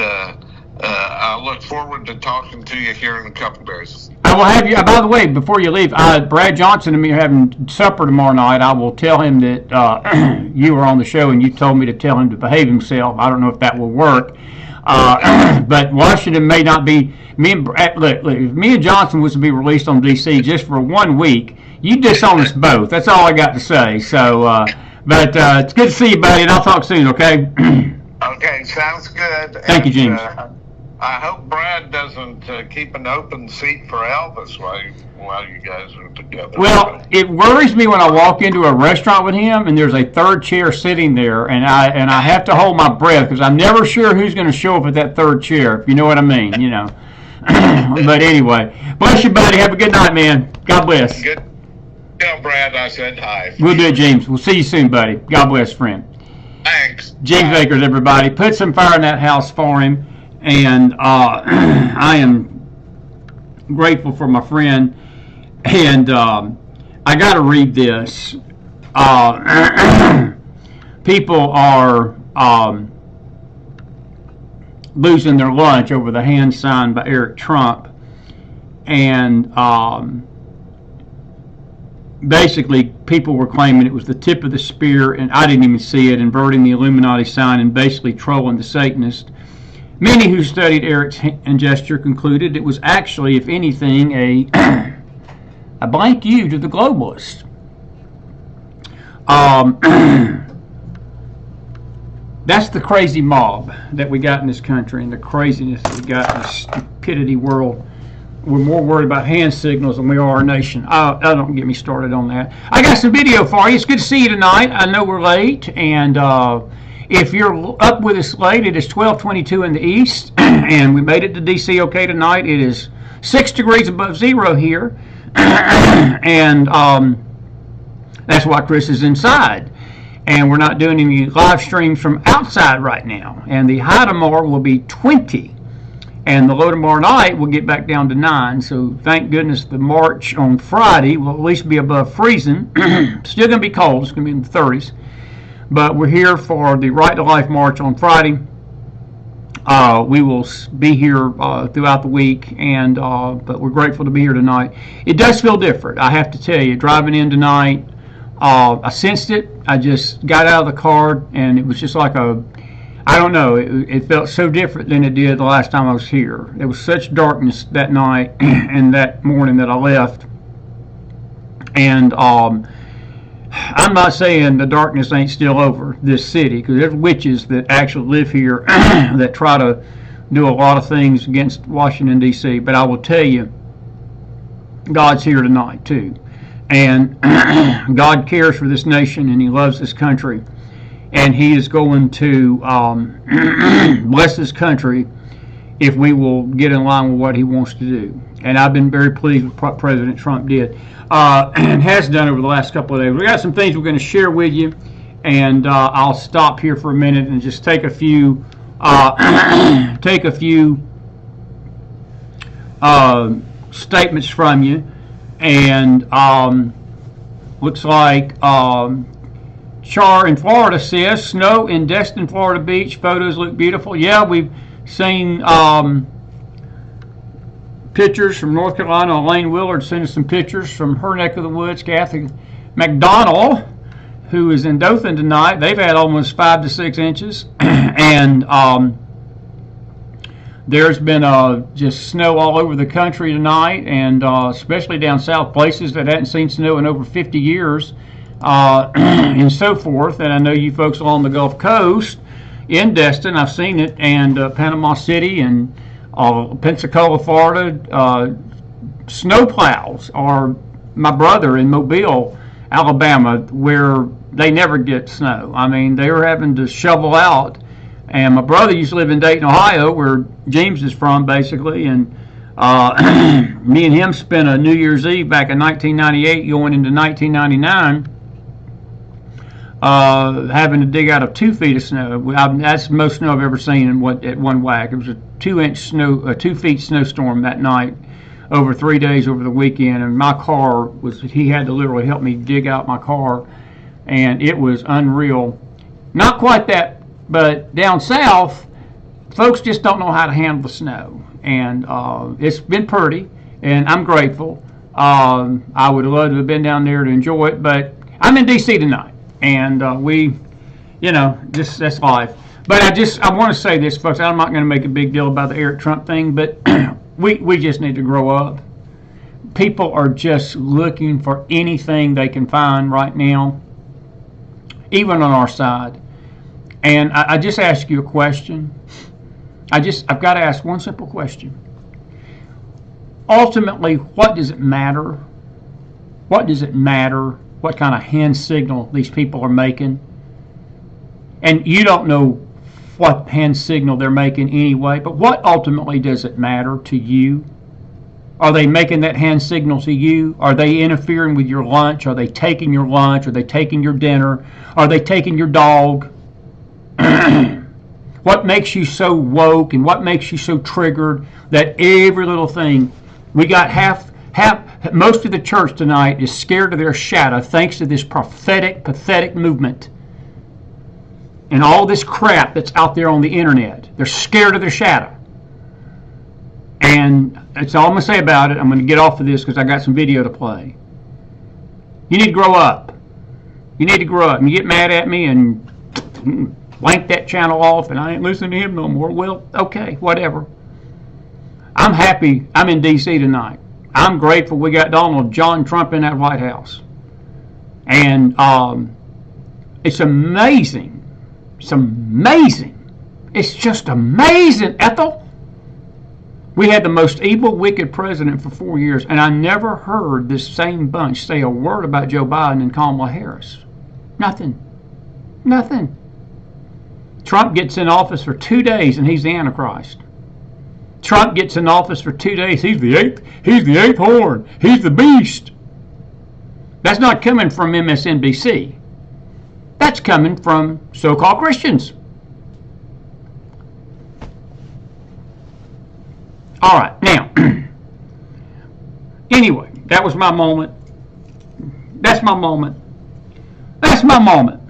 I look forward to talking to you here in a couple days. I will have you. By the way, before you leave, Brad Johnson and me are having supper tomorrow night. I will tell him that you were on the show and you told me to tell him to behave himself. I don't know if that will work. But Washington may not be. Look, if me and Johnson was to be released on D.C. just for 1 week, you disown us both. That's all I got to say. So, but it's good to see you, buddy, and I'll talk soon. Okay. Okay, sounds good. Thank you, James. I hope Brad doesn't keep an open seat for Elvis while you guys are together. Well, it worries me when I walk into a restaurant with him and there's a third chair sitting there, and I have to hold my breath because I'm never sure who's going to show up at that third chair, if you know what I mean, But anyway, bless you, buddy. Have a good night, man. God bless. Good. Tell Brad I said hi. We'll do it, James. We'll see you soon, buddy. God bless, friend. Thanks. James Akers, everybody. Put some fire in that house for him. And I am grateful for my friend. And I got to read this. People are losing their lunch over the hand signed by Eric Trump. And basically, people were claiming it was the tip of the spear, and I didn't even see it, inverting the Illuminati sign and basically trolling the Satanists. Many who studied Eric's hand gesture concluded it was actually, if anything, a blank you to the globalists. That's the crazy mob that we got in this country, and the craziness that we got in this stupidity world. We're more worried about hand signals than we are our nation. Don't get me started on that. I got some video for you. It's good to see you tonight. I know we're late, and if you're up with us late, it is 12:22 in the east, and we made it to D.C. okay tonight. It is 6 degrees above zero here, and that's why Chris is inside. And we're not doing any live streams from outside right now. And the high tomorrow will be 20. And the low tomorrow night will get back down to 9. So thank goodness the march on Friday will at least be above freezing. Still going to be cold. It's going to be in the 30s. But we're here for the Right to Life March on Friday. We will be here throughout the week, but we're grateful to be here tonight. It does feel different, I have to tell you. Driving in tonight, I sensed it. I just got out of the car, and it was just like I don't know, it felt so different than it did the last time I was here. There was such darkness that night and that morning that I left. And I'm not saying the darkness ain't still over this city, because there's witches that actually live here that try to do a lot of things against Washington, D.C. But I will tell you, God's here tonight too. And God cares for this nation, and He loves this country. And He is going to bless this country if we will get in line with what He wants to do. And I've been very pleased with what President Trump did and has done over the last couple of days. We got some things we're going to share with you, and I'll stop here for a minute and just take a few statements from you. And looks like Char in Florida says, snow in Destin, Florida Beach. Photos look beautiful. Yeah, we've seen pictures from North Carolina. Elaine Willard sent us some pictures from her neck of the woods. Kathy McDonald, who is in Dothan tonight, they've had almost 5 to 6 inches. And there's been just snow all over the country tonight, and especially down south, places that hadn't seen snow in over 50 years, and so forth. And I know you folks along the Gulf Coast, in Destin, I've seen it, and Panama City and Pensacola, Florida, snow plows. Or my brother in Mobile, Alabama, where they never get snow. I mean, they were having to shovel out. And my brother used to live in Dayton, Ohio, where James is from, basically. And me and him spent a New Year's Eve back in 1998 going into 1999 having to dig out of 2 feet of snow. That's the most snow I've ever seen at one whack. It was a 2 feet snowstorm that night over 3 days over the weekend. And my car he had to literally help me dig out my car. And it was unreal. Not quite that. But down south, folks just don't know how to handle the snow. And it's been pretty, and I'm grateful. I would have loved to have been down there to enjoy it, but I'm in D.C. tonight. And that's life. But I want to say this, folks. I'm not going to make a big deal about the Eric Trump thing, but we just need to grow up. People are just looking for anything they can find right now, even on our side. And I just ask you a question. I've got to ask one simple question. Ultimately, what does it matter? What does it matter what kind of hand signal these people are making? And you don't know what hand signal they're making anyway, but what ultimately does it matter to you? Are they making that hand signal to you? Are they interfering with your lunch? Are they taking your lunch? Are they taking your dinner? Are they taking your dog? What makes you so woke and what makes you so triggered that every little thing, we got most of the church tonight is scared of their shadow thanks to this pathetic movement and all this crap that's out there on the internet. They're scared of their shadow. And that's all I'm going to say about it. I'm going to get off of this because I got some video to play. You need to grow up. You need to grow up. You get mad at me and blank that channel off and I ain't listening to him no more. Well, okay, whatever. I'm happy I'm in D.C. tonight. I'm grateful we got Donald John Trump in that White House. And it's amazing. It's amazing. It's just amazing, Ethel. We had the most evil, wicked president for 4 years, and I never heard this same bunch say a word about Joe Biden and Kamala Harris. Nothing. Nothing. Trump gets in office for 2 days and he's the Antichrist. Trump gets in office for 2 days. He's the eighth horn. He's the beast. That's not coming from MSNBC. That's coming from so-called Christians. All right, now, anyway, that was my moment. That's my moment. That's my moment.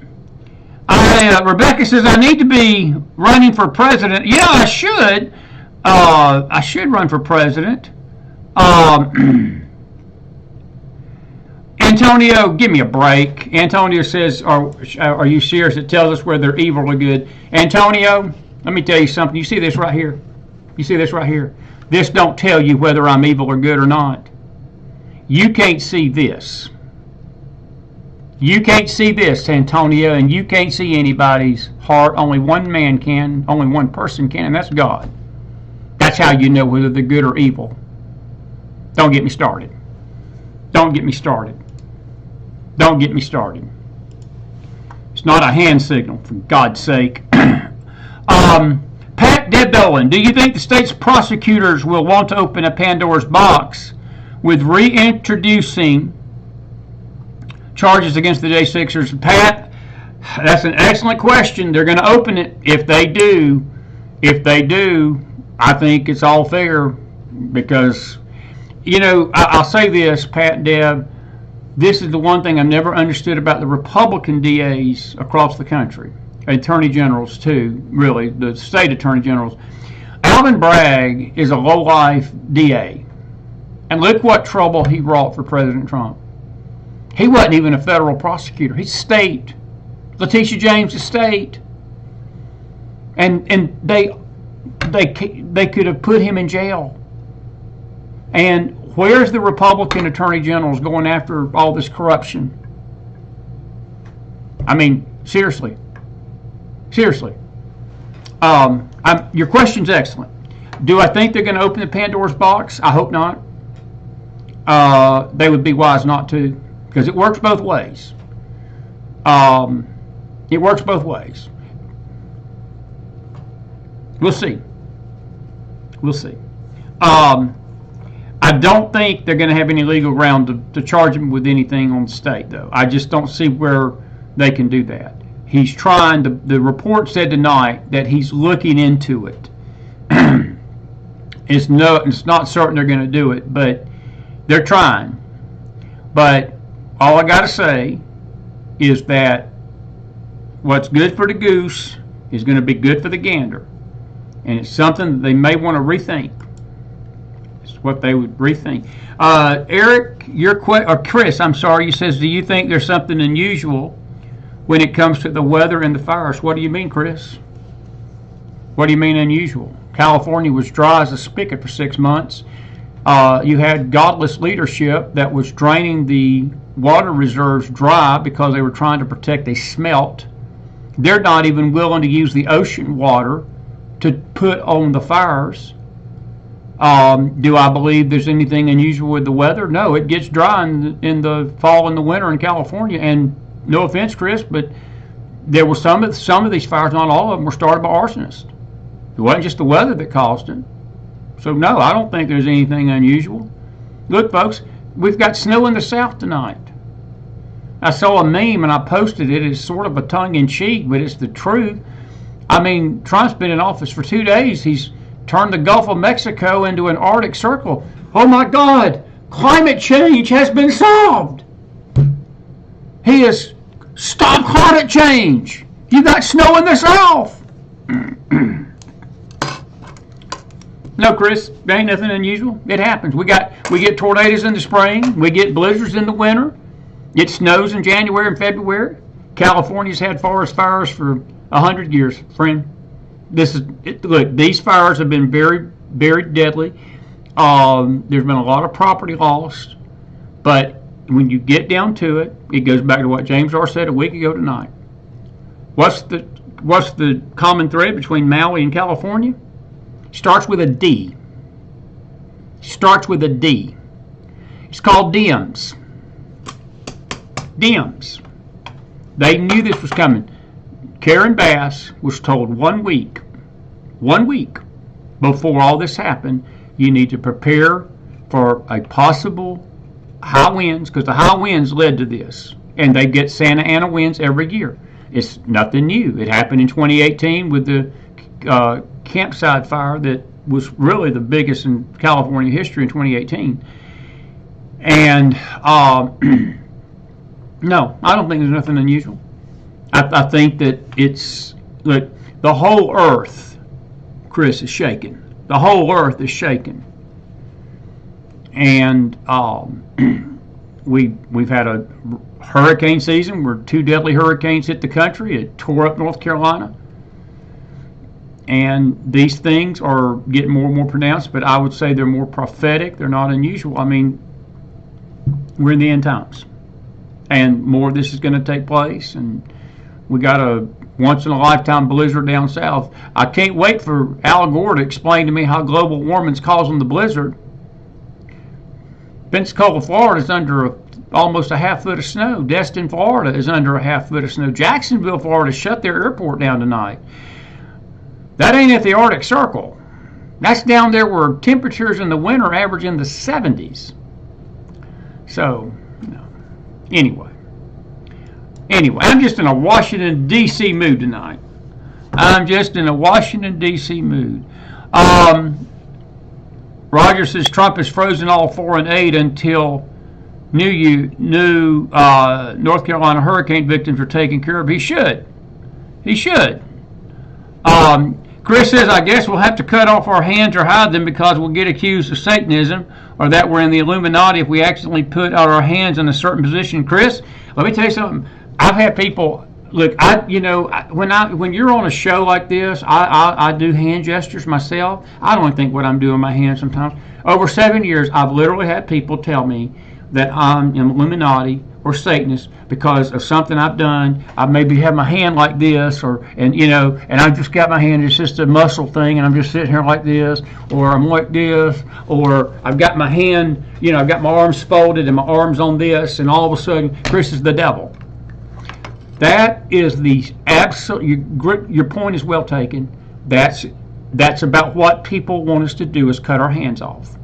Rebecca says, I need to be running for president. Yeah, I should. I should run for president. Antonio, give me a break. Antonio says, are you serious? It tells us whether they're evil or good. Antonio, let me tell you something. You see this right here? You see this right here? This don't tell you whether I'm evil or good or not. You can't see this. You can't see this, Antonio, and you can't see anybody's heart. Only one man can, only one person can, and that's God. That's how you know whether they're good or evil. Don't get me started. Don't get me started. Don't get me started. It's not a hand signal, for God's sake. Pat Debdolan, do you think the state's prosecutors will want to open a Pandora's box with reintroducing charges against the J6ers? Pat, that's an excellent question. They're going to open it. If they do, I think it's all fair because, I'll say this, Pat, Deb, this is the one thing I've never understood about the Republican DAs across the country, attorney generals too, really, the state attorney generals. Alvin Bragg is a low-life DA, and look what trouble he wrought for President Trump. He wasn't even a federal prosecutor. He's state. Letitia James is state. And they could have put him in jail. And where's the Republican attorney generals going after all this corruption? I mean, seriously. Seriously. Your question's excellent. Do I think they're going to open the Pandora's box? I hope not. They would be wise not to, because it works both ways. It works both ways. We'll see. We'll see. I don't think they're going to have any legal ground to charge him with anything on the state, though. I just don't see where they can do that. He's trying. The report said tonight that he's looking into it. It's not certain they're going to do it, but they're trying. But all I got to say is that what's good for the goose is going to be good for the gander. And it's something that they may want to rethink. It's what they would rethink. Eric, Chris, I'm sorry, you says, do you think there's something unusual when it comes to the weather and the fires? What do you mean, Chris? What do you mean unusual? California was dry as a spigot for 6 months. You had godless leadership that was draining the water reserves dry because they were trying to protect a smelt. They're not even willing to use the ocean water to put on the fires. Do I believe there's anything unusual with the weather? No, it gets dry in the fall and the winter in California. And no offense, Chris, but there were some of these fires, not all of them, were started by arsonists. It wasn't just the weather that caused it. So no, I don't think there's anything unusual. Look, folks, we've got snow in the south tonight. I saw a meme and I posted it. It's sort of a tongue-in-cheek, but it's the truth. I mean, Trump's been in office for 2 days. He's turned the Gulf of Mexico into an Arctic Circle. Oh my God, climate change has been solved. He has stopped climate change. You got snow in the south. No, Chris, there ain't nothing unusual. It happens. We get tornadoes in the spring. We get blizzards in the winter. It snows in January and February. California's had forest fires for 100 years, friend. Look, these fires have been very, very deadly. There's been a lot of property lost, but when you get down to it, it goes back to what James R. said a week ago tonight. What's the common thread between Maui and California? Starts with a D. Starts with a D. It's called DMs. DMs. They knew this was coming. Karen Bass was told 1 week before all this happened, you need to prepare for a possible high winds, because the high winds led to this. And they get Santa Ana winds every year. It's nothing new. It happened in 2018 with the campsite fire that was really the biggest in California history in 2018. And no, I don't think there's nothing unusual. I think that look, the whole earth, Chris, is shaking. The whole earth is shaking. And we've had a hurricane season where 2 deadly hurricanes hit the country. It tore up North Carolina. And these things are getting more and more pronounced, but I would say they're more prophetic. They're not unusual. I mean, we're in the end times. And more of this is going to take place. And we got a once-in-a-lifetime blizzard down south. I can't wait for Al Gore to explain to me how global warming's causing the blizzard. Pensacola, Florida is under almost a half foot of snow. Destin, Florida is under a half foot of snow. Jacksonville, Florida shut their airport down tonight. That ain't at the Arctic Circle. That's down there where temperatures in the winter average in the 70s. So, anyway, I'm just in a Washington, D.C. mood tonight. I'm just in a Washington, D.C. mood. Roger says Trump has frozen all foreign aid until new North Carolina hurricane victims are taken care of. He should. Chris says, I guess we'll have to cut off our hands or hide them because we'll get accused of Satanism or that we're in the Illuminati if we accidentally put out our hands in a certain position. Chris, let me tell you something. I've had people look. When you're on a show like this, I do hand gestures myself. I don't think what I'm doing with my hands sometimes. Over 7 years, I've literally had people tell me that I'm an Illuminati or Satanist because of something I've done. I maybe have my hand like this, and I've just got my hand. It's just a muscle thing, and I'm just sitting here like this, or I'm like this, or I've got my hand. I've got my arms folded and my arms on this, and all of a sudden, Chris is the devil. That is the absolute. Your point is well taken. That's about what people want us to do is cut our hands off.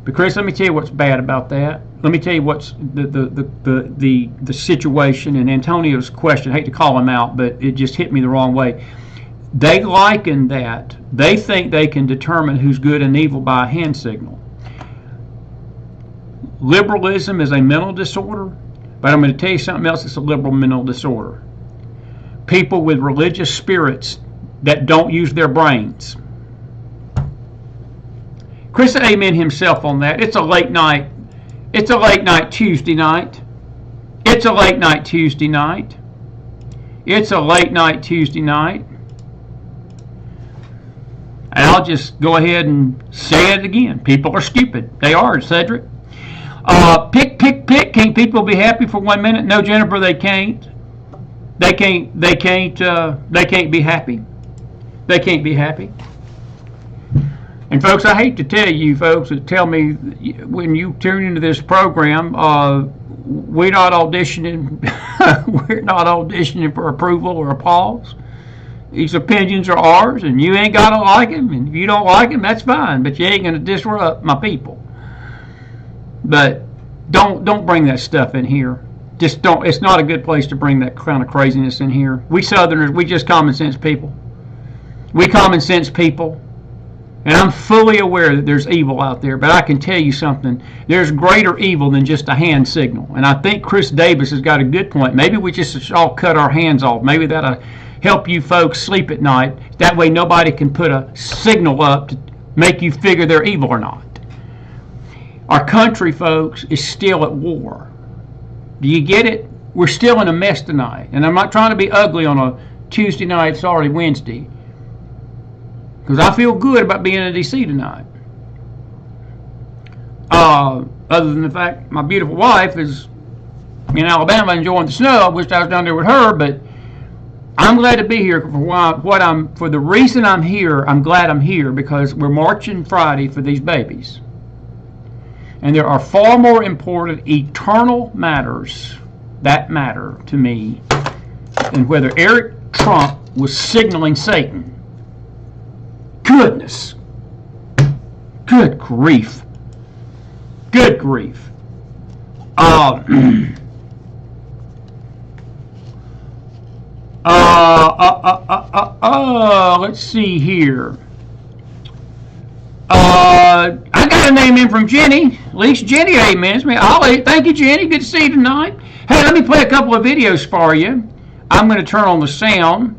But Chris, let me tell you what's bad about that. Let me tell you what's the situation. And Antonio's question, I hate to call him out, but it just hit me the wrong way. They liken that. They think they can determine who's good and evil by a hand signal. Liberalism is a mental disorder, but I'm going to tell you something else that's a liberal mental disorder. People with religious spirits that don't use their brains. Chris amen himself on that. It's a late night. It's a late night Tuesday night. It's a late night Tuesday night. It's a late night Tuesday night. And I'll just go ahead and say it again. People are stupid. They are, Cedric. Pick. Can't people be happy for 1 minute? No, Jennifer, they can't. They can't be happy. They can't be happy. And folks, I hate to tell you folks that tell me when you tune into this program, we're not auditioning. We're not auditioning for approval or applause. These opinions are ours, and you ain't gotta like them. And if you don't like them, that's fine. But you ain't gonna disrupt my people. But don't bring that stuff in here. Just don't. It's not a good place to bring that kind of craziness in here. We Southerners, we just common sense people. We common sense people. And I'm fully aware that there's evil out there, but I can tell you something. There's greater evil than just a hand signal. And I think Chris Davis has got a good point. Maybe we just all cut our hands off. Maybe that'll help you folks sleep at night. That way nobody can put a signal up to make you figure they're evil or not. Our country, folks, is still at war. Do you get it? We're still in a mess tonight. And I'm not trying to be ugly on a Tuesday night. It's already Wednesday. Because I feel good about being in D.C. tonight. Other than the fact my beautiful wife is in Alabama enjoying the snow. I wish I was down there with her, but I'm glad to be here for the reason I'm here. I'm glad I'm here because we're marching Friday for these babies. And there are far more important eternal matters that matter to me than whether Eric Trump was signaling Satan. Goodness. Good grief. Good grief. Let's see here. I got a name in from Jenny. At least Jenny amens me. Thank you, Jenny. Good to see you tonight. Hey, let me play a couple of videos for you. I'm going to turn on the sound.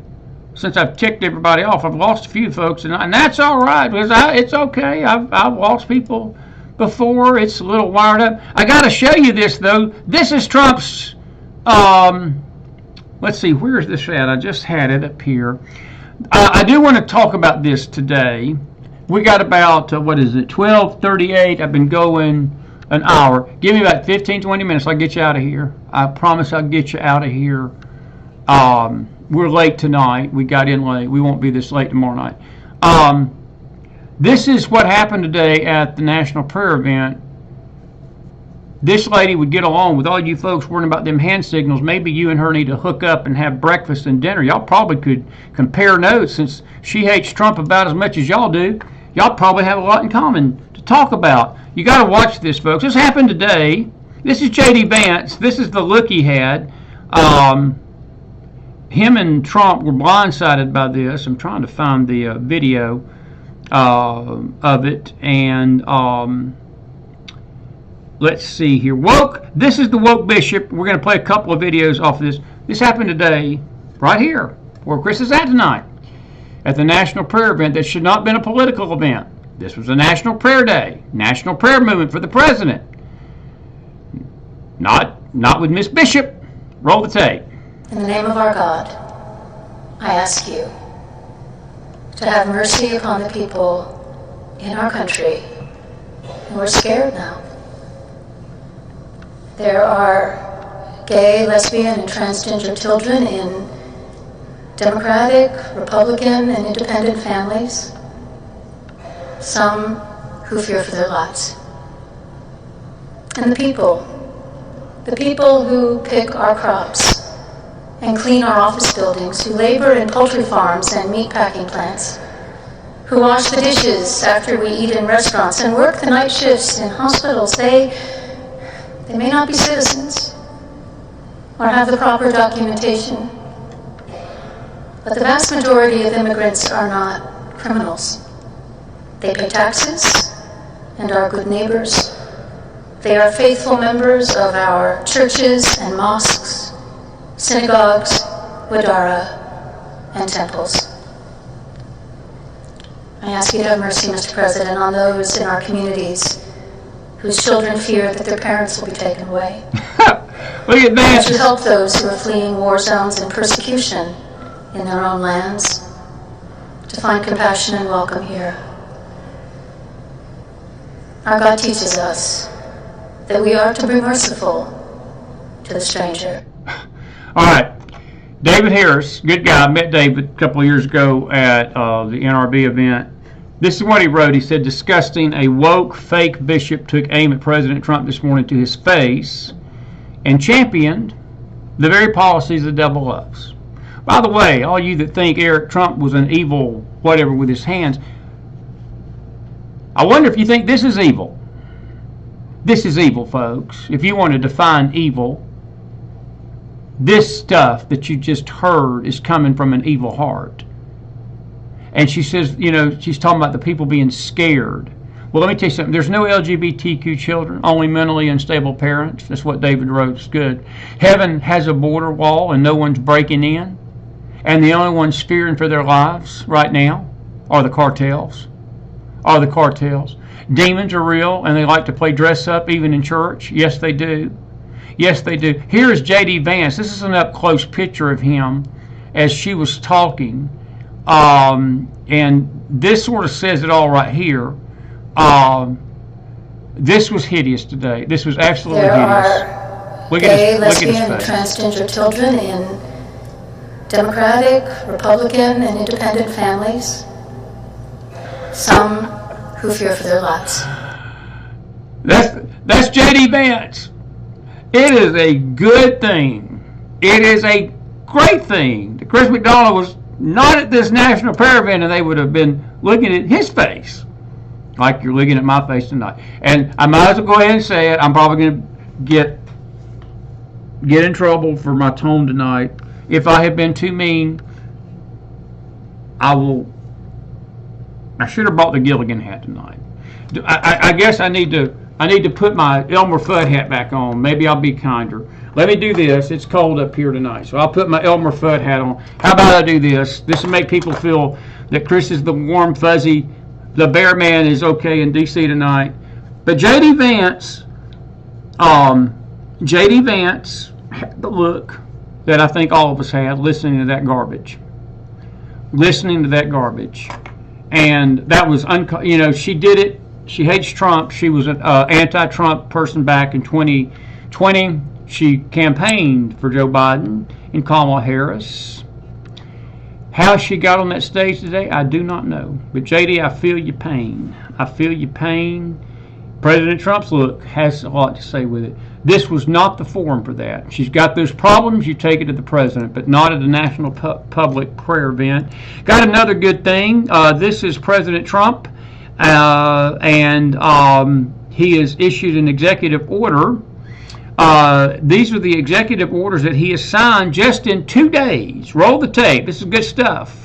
Since I've ticked everybody off, I've lost a few folks, and that's all right. Because it's okay. I've lost people before. It's a little wired up. I got to show you this, though. This is Trump's, let's see, where is this at? I just had it up here. I do want to talk about this today. We got about, 12:38. I've been going an hour. Give me about 15, 20 minutes. I'll get you out of here. I promise I'll get you out of here. We're late tonight. We got in late. We won't be this late tomorrow night. This is what happened today at the National Prayer Event this lady would get along with all you folks worrying about them hand signals. Maybe you and her need to hook up and have breakfast and dinner. Y'all probably could compare notes. Since she hates Trump about as much as y'all do, y'all probably have a lot in common to talk about. You got to watch this, folks. This happened today. This is J.D. Vance. This is the look he had. Him and Trump were blindsided by this. I'm trying to find the video of it. And let's see here. Woke. This is the woke bishop. We're going to play a couple of videos off of this. This happened today, right here, where Chris is at tonight, at the national prayer event that should not have been a political event. This was a national prayer day, national prayer movement for the president. Not with Miss Bishop. Roll the tape. In the name of our God, I ask you to have mercy upon the people in our country who are scared now. There are gay, lesbian, and transgender children in Democratic, Republican, and independent families. Some who fear for their lives. And the people who pick our crops and clean our office buildings, who labor in poultry farms and meat packing plants, who wash the dishes after we eat in restaurants and work the night shifts in hospitals. They may not be citizens or have the proper documentation, but the vast majority of immigrants are not criminals. They pay taxes and are good neighbors. They are faithful members of our churches and mosques, synagogues, wadara, and temples. I ask you to have mercy, Mr. President, on those in our communities whose children fear that their parents will be taken away. Look at that. Would you help those who are fleeing war zones and persecution in their own lands to find compassion and welcome here? Our God teaches us that we are to be merciful to the stranger. All right. David Harris, good guy. I met David a couple of years ago at the NRB event. This is what he wrote. He said, disgusting, a woke fake bishop took aim at President Trump this morning to his face and championed the very policies the devil loves. By the way, all you that think Eric Trump was an evil whatever with his hands, I wonder if you think this is evil. This is evil, folks. If you want to define evil, this stuff that you just heard is coming from an evil heart. And she says, she's talking about the people being scared. Well, let me tell you something. There's no LGBTQ children, only mentally unstable parents. That's what David wrote. It's good. Heaven has a border wall and no one's breaking in. And the only ones fearing for their lives right now are the cartels. Demons are real and they like to play dress up even in church. Yes, they do. Yes, they do. Here's J.D. Vance. This is an up-close picture of him as she was talking. And this sort of says it all right here. This was hideous today. This was absolutely hideous. Look at gay, lesbian, and transgender children in Democratic, Republican, and independent families. Some who fear for their lives. That's J.D. Vance. It is a good thing. It is a great thing that Chris McDonald was not at this national prayer event and they would have been looking at his face like you're looking at my face tonight. And I might as well go ahead and say it. I'm probably going to get in trouble for my tone tonight. If I have been too mean, I should have brought the Gilligan hat tonight. I guess I need to put my Elmer Fudd hat back on. Maybe I'll be kinder. Let me do this. It's cold up here tonight, so I'll put my Elmer Fudd hat on. How about I do this? This will make people feel that Chris is the warm, fuzzy, the bear man is okay in D.C. tonight. But J.D. Vance had the look that I think all of us had listening to that garbage. And that was, she did it. She hates Trump. She was an anti-Trump person back in 2020. She campaigned for Joe Biden and Kamala Harris. How she got on that stage today, I do not know. But JD, I feel your pain. President Trump's look has a lot to say with it. This was not the forum for that. She's got those problems, you take it to the president, but not at a national public prayer event. Got another good thing. This is President Trump, and he has issued an executive order. These are the executive orders that he has signed just in 2 days. Roll the tape. This is good stuff.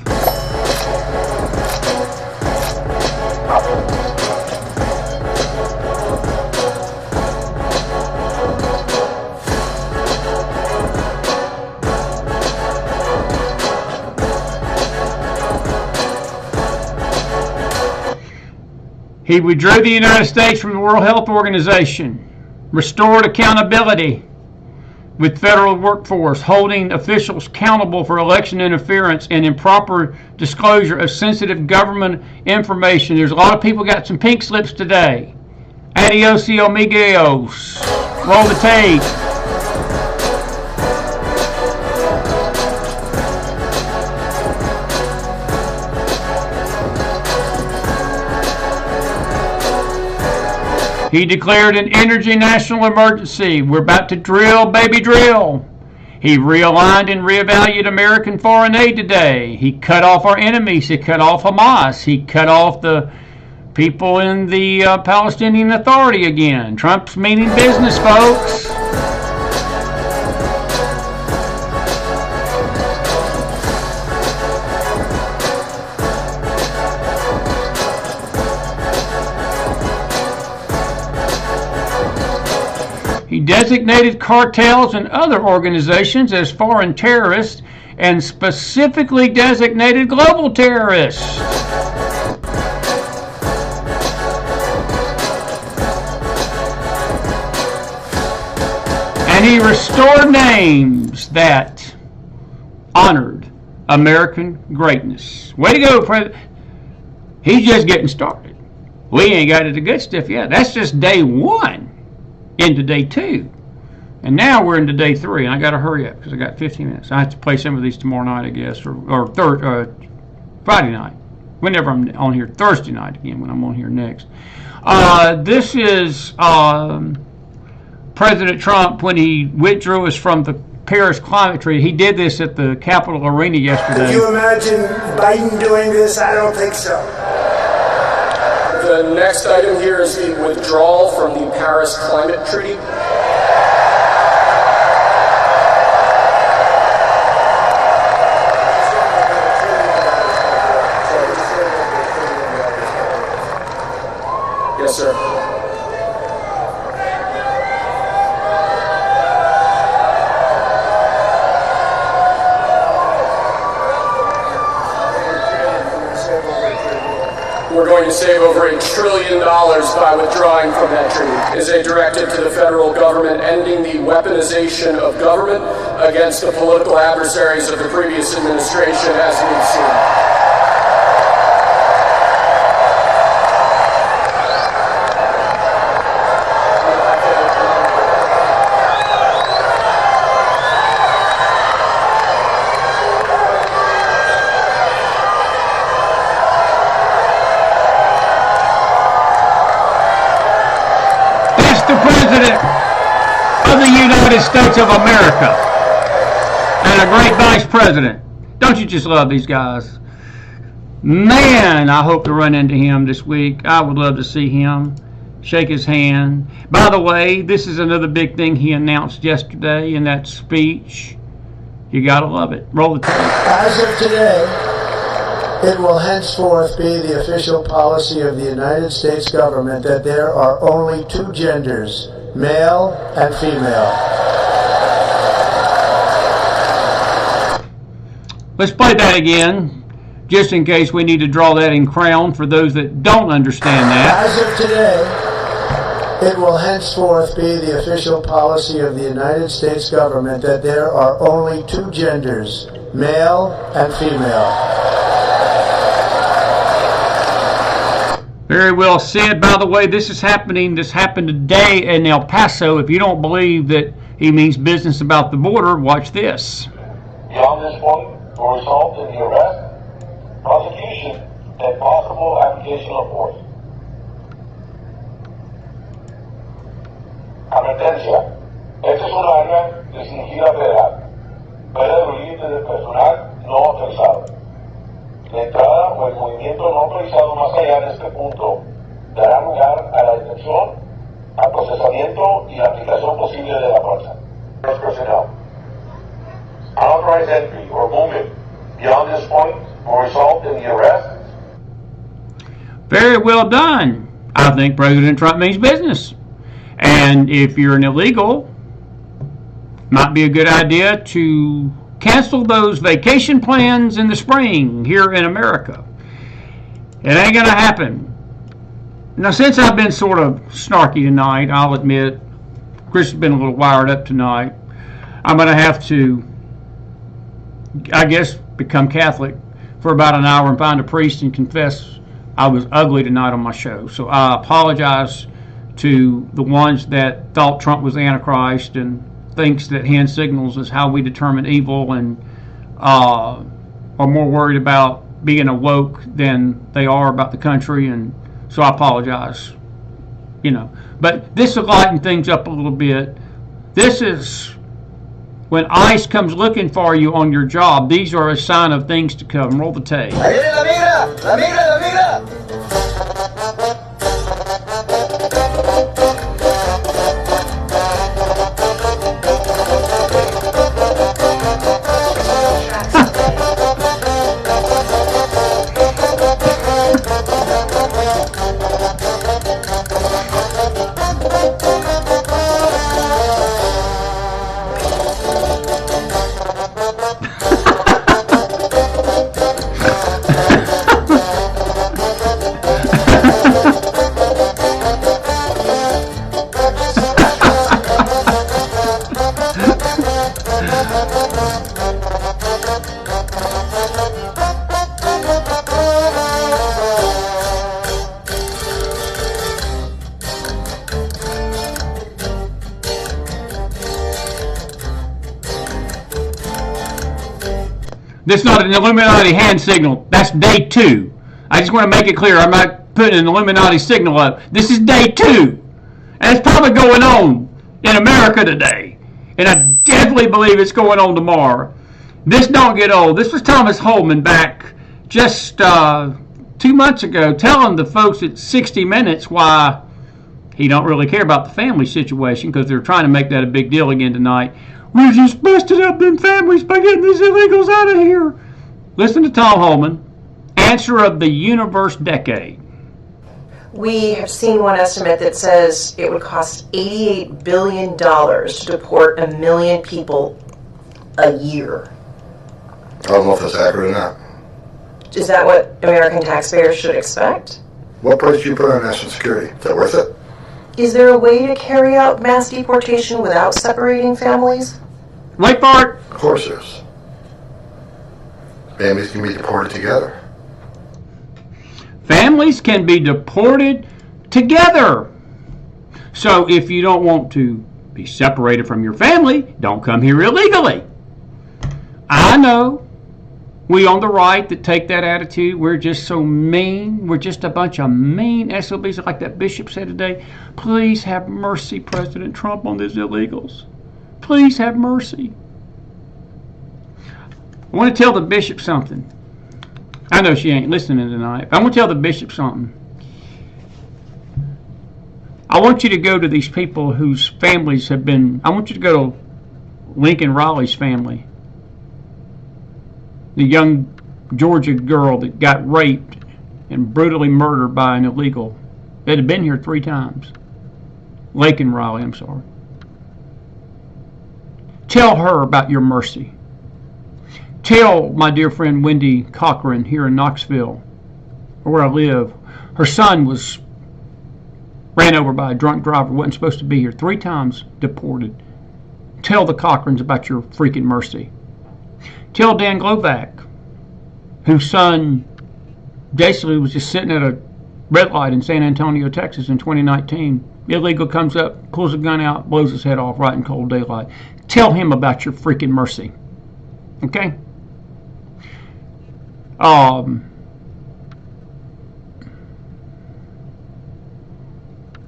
He withdrew the United States from the World Health Organization, restored accountability with federal workforce, holding officials accountable for election interference and improper disclosure of sensitive government information. There's a lot of people got some pink slips today. Adios, amigos. Roll the tape. He declared an energy national emergency. We're about to drill, baby, drill. He realigned and reevaluated American foreign aid today. He cut off our enemies. He cut off Hamas. He cut off the people in the Palestinian Authority again. Trump's meaning business, folks. He designated cartels and other organizations as foreign terrorists and specifically designated global terrorists. And he restored names that honored American greatness. Way to go, President. He's just getting started. We ain't got to the good stuff yet. That's just day one into day two. And now we're into day three. And I got to hurry up because I got 15 minutes. I have to play some of these tomorrow night, I guess, or Friday night. Whenever I'm on here. Thursday night again when I'm on here next. This is President Trump when he withdrew us from the Paris climate treaty. He did this at the Capitol Arena yesterday. Could you imagine Biden doing this? I don't think so. The next item here is the withdrawal from the Paris Climate Treaty. Yes, sir. We're going to save over $1 trillion by withdrawing from that treaty. It is a directive to the federal government ending the weaponization of government against the political adversaries of the previous administration, as we've seen. Of the United States of America and a great vice president. Don't you just love these guys? Man, I hope to run into him this week. I would love to see him, shake his hand. By the way, this is another big thing he announced yesterday in that speech. You gotta love it. Roll the tape. As of today, it will henceforth be the official policy of the United States government that there are only two genders, male and female. Let's play that again, just in case we need to draw that in crayon for those that don't understand that. As of today, it will henceforth be the official policy of the United States government that there are only two genders, male and female. Very well said. By the way, this happened today in El Paso. If you don't believe that he means business about the border, watch this. Beyond this point will result in the arrest, prosecution, and possible application of force. Advertencia. Esta es un área restringida federal. Puede huir del personal no autorizado. La entrada o el movimiento no autorizado más allá de este punto dará lugar a la detención, al procesamiento y la aplicación posible de la fuerza. Personnel. Unauthorized entry or movement beyond this point will result in the arrest. Very well done. I think President Trump means business. And if you're an illegal, might be a good idea to cancel those vacation plans in the spring here in America. It ain't going to happen. Now, since I've been sort of snarky tonight, I'll admit, Chris has been a little wired up tonight. I'm going to have to, I guess, become Catholic for about an hour and find a priest and confess I was ugly tonight on my show. So I apologize to the ones that thought Trump was the Antichrist and thinks that hand signals is how we determine evil and are more worried about being awoke than they are about the country. And so I apologize, But this will lighten things up a little bit. This is when ICE comes looking for you on your job. These are a sign of things to come. Roll the tape. ¡Ahí viene la migra! ¡La migra, la migra! This is not an Illuminati hand signal. That's day 2. I just want to make it clear. I'm not putting an Illuminati signal up. This is day 2. And it's probably going on in America today. And I definitely believe it's going on tomorrow. This don't get old. This was Thomas Holman back just 2 months ago telling the folks at 60 Minutes why he don't really care about the family situation, because they're trying to make that a big deal again tonight. We're just busting up them families by getting these illegals out of here. Listen to Tom Holman, answer of the universe decade. We have seen one estimate that says it would cost $88 billion to deport 1 million people a year. I don't know if that's accurate or not. Is that what American taxpayers should expect? What price do you put on national security? Is that worth it? Is there a way to carry out mass deportation without separating families? Wait for it. Of course there's. Families can be deported together. Families can be deported together. So if you don't want to be separated from your family, don't come here illegally. I know we on the right that take that attitude, we're just so mean. We're just a bunch of mean SOBs, like that bishop said today. Please have mercy, President Trump, on these illegals. Please have mercy. I want to tell the bishop something. I know she ain't listening tonight, but I want to tell the bishop something. I want you to go to these people whose families have been... I want you to go to Lincoln Riley's family. The young Georgia girl that got raped and brutally murdered by an illegal that had been here 3 times. Lincoln Riley, I'm sorry. Tell her about your mercy. Tell my dear friend Wendy Cochran here in Knoxville, where I live, her son was ran over by a drunk driver, wasn't supposed to be here, 3 times deported. Tell the Cochrans about your freaking mercy. Tell Dan Glovac, whose son basically was just sitting at a red light in San Antonio, Texas in 2019. Illegal comes up, pulls a gun out, blows his head off right in cold daylight. Tell him about your freaking mercy. Okay? And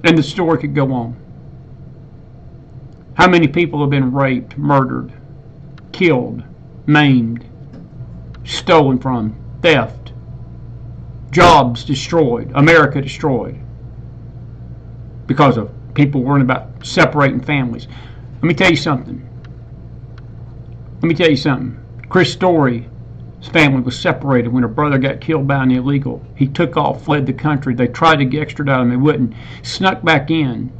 the story could go on. How many people have been raped, murdered, killed, maimed, stolen from, theft, jobs destroyed, America destroyed because of people worrying about separating families? Let me tell you something. Chris Story's family was separated when her brother got killed by an illegal. He took off, fled the country. They tried to extradite him. They wouldn't. Snuck back in.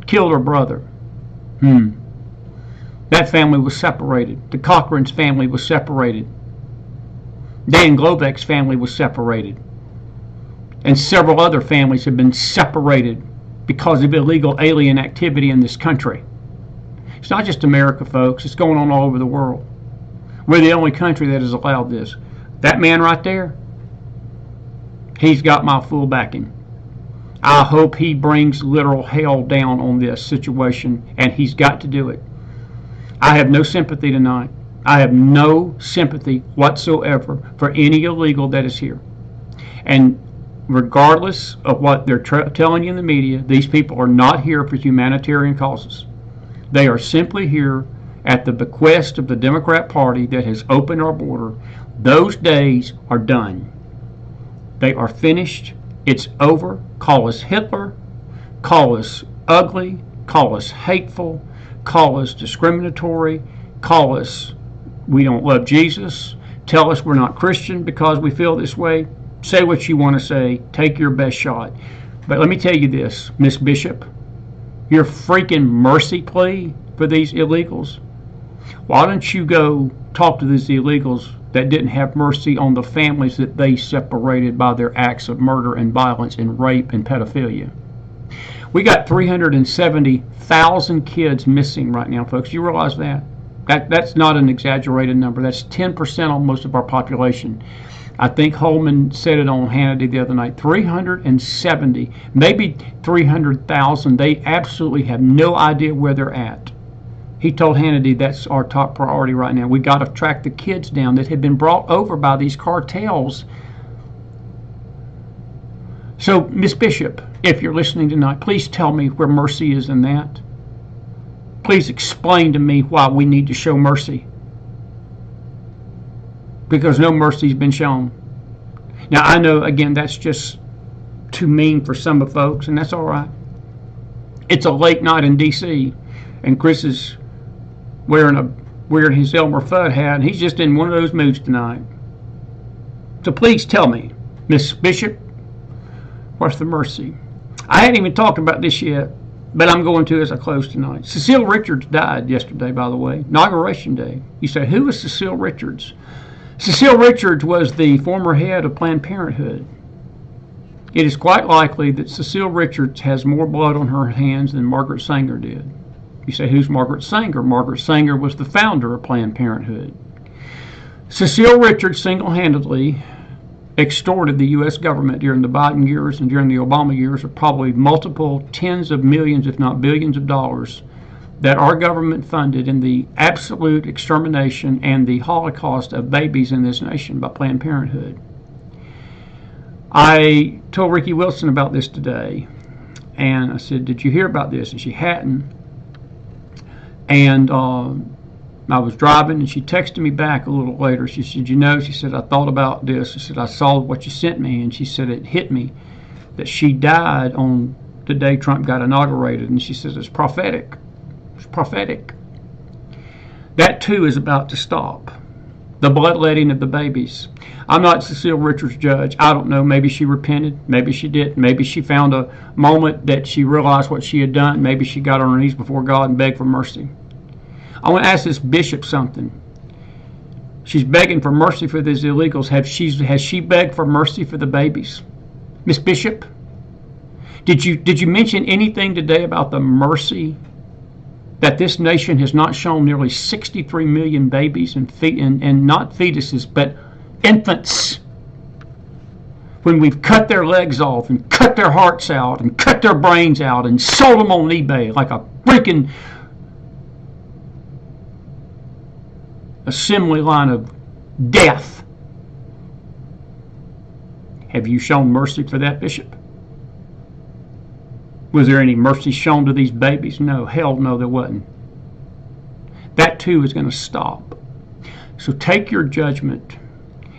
Killed her brother. That family was separated. The Cochran's family was separated. Dan Glovek's family was separated. And several other families have been separated because of illegal alien activity in this country. It's not just America, folks. It's going on all over the world. We're the only country that has allowed this. That man right there, he's got my full backing. I hope he brings literal hell down on this situation, and he's got to do it. I have no sympathy tonight. I have no sympathy whatsoever for any illegal that is here. And regardless of what they're telling you in the media, these people are not here for humanitarian causes. They are simply here at the bequest of the Democrat Party that has opened our border. Those days are done. They are finished. It's over. Call us Hitler. Call us ugly. Call us hateful. Call us discriminatory. Call us we don't love Jesus. Tell us we're not Christian because we feel this way. Say what you want to say. Take your best shot. But let me tell you this, Miss Bishop, your freaking mercy plea for these illegals, why don't you go talk to these illegals that didn't have mercy on the families that they separated by their acts of murder and violence and rape and pedophilia? We got 370,000 kids missing right now, folks. You realize that? That's not an exaggerated number. That's 10% almost of our population. I think Holman said it on Hannity the other night. 370, maybe 300,000. They absolutely have no idea where they're at. He told Hannity that's our top priority right now. We got to track the kids down that had been brought over by these cartels. So, Miss Bishop, if you're listening tonight, please tell me where mercy is in that. Please explain to me why we need to show mercy. Because no mercy's been shown. Now, I know, again, that's just too mean for some of folks, and that's all right. It's a late night in D.C., and Chris is wearing his Elmer Fudd hat, and he's just in one of those moods tonight. So please tell me, Miss Bishop, what's the mercy? I hadn't even talked about this yet, but I'm going to as I close tonight. Cecile Richards died yesterday, by the way, Inauguration Day. You say, who is Cecile Richards? Cecile Richards was the former head of Planned Parenthood. It is quite likely that Cecile Richards has more blood on her hands than Margaret Sanger did. You say, who's Margaret Sanger? Margaret Sanger was the founder of Planned Parenthood. Cecile Richards single-handedly extorted the U.S. government during the Biden years and during the Obama years of probably multiple tens of millions, if not billions of dollars that our government funded in the absolute extermination and the Holocaust of babies in this nation by Planned Parenthood. I told Ricky Wilson about this today, and I said, did you hear about this? And she hadn't. And I was driving, and she texted me back a little later. She said, you know, she said, I thought about this. She said, I saw what you sent me, and she said, it hit me that she died on the day Trump got inaugurated. And she says, it's prophetic. It's prophetic. That, too, is about to stop. The bloodletting of the babies. I'm not Cecile Richards' judge. I don't know. Maybe she repented. Maybe she didn't. Maybe she found a moment that she realized what she had done. Maybe she got on her knees before God and begged for mercy. I want to ask this bishop something. She's begging for mercy for these illegals. Has she begged for mercy for the babies? Miss Bishop, did you mention anything today about the mercy that this nation has not shown nearly 63 million babies and not fetuses, but infants? When we've cut their legs off and cut their hearts out and cut their brains out and sold them on eBay like a freaking assembly line of death. Have you shown mercy for that, Bishop? Was there any mercy shown to these babies? No, hell no, there wasn't. That too is going to stop. So take your judgment,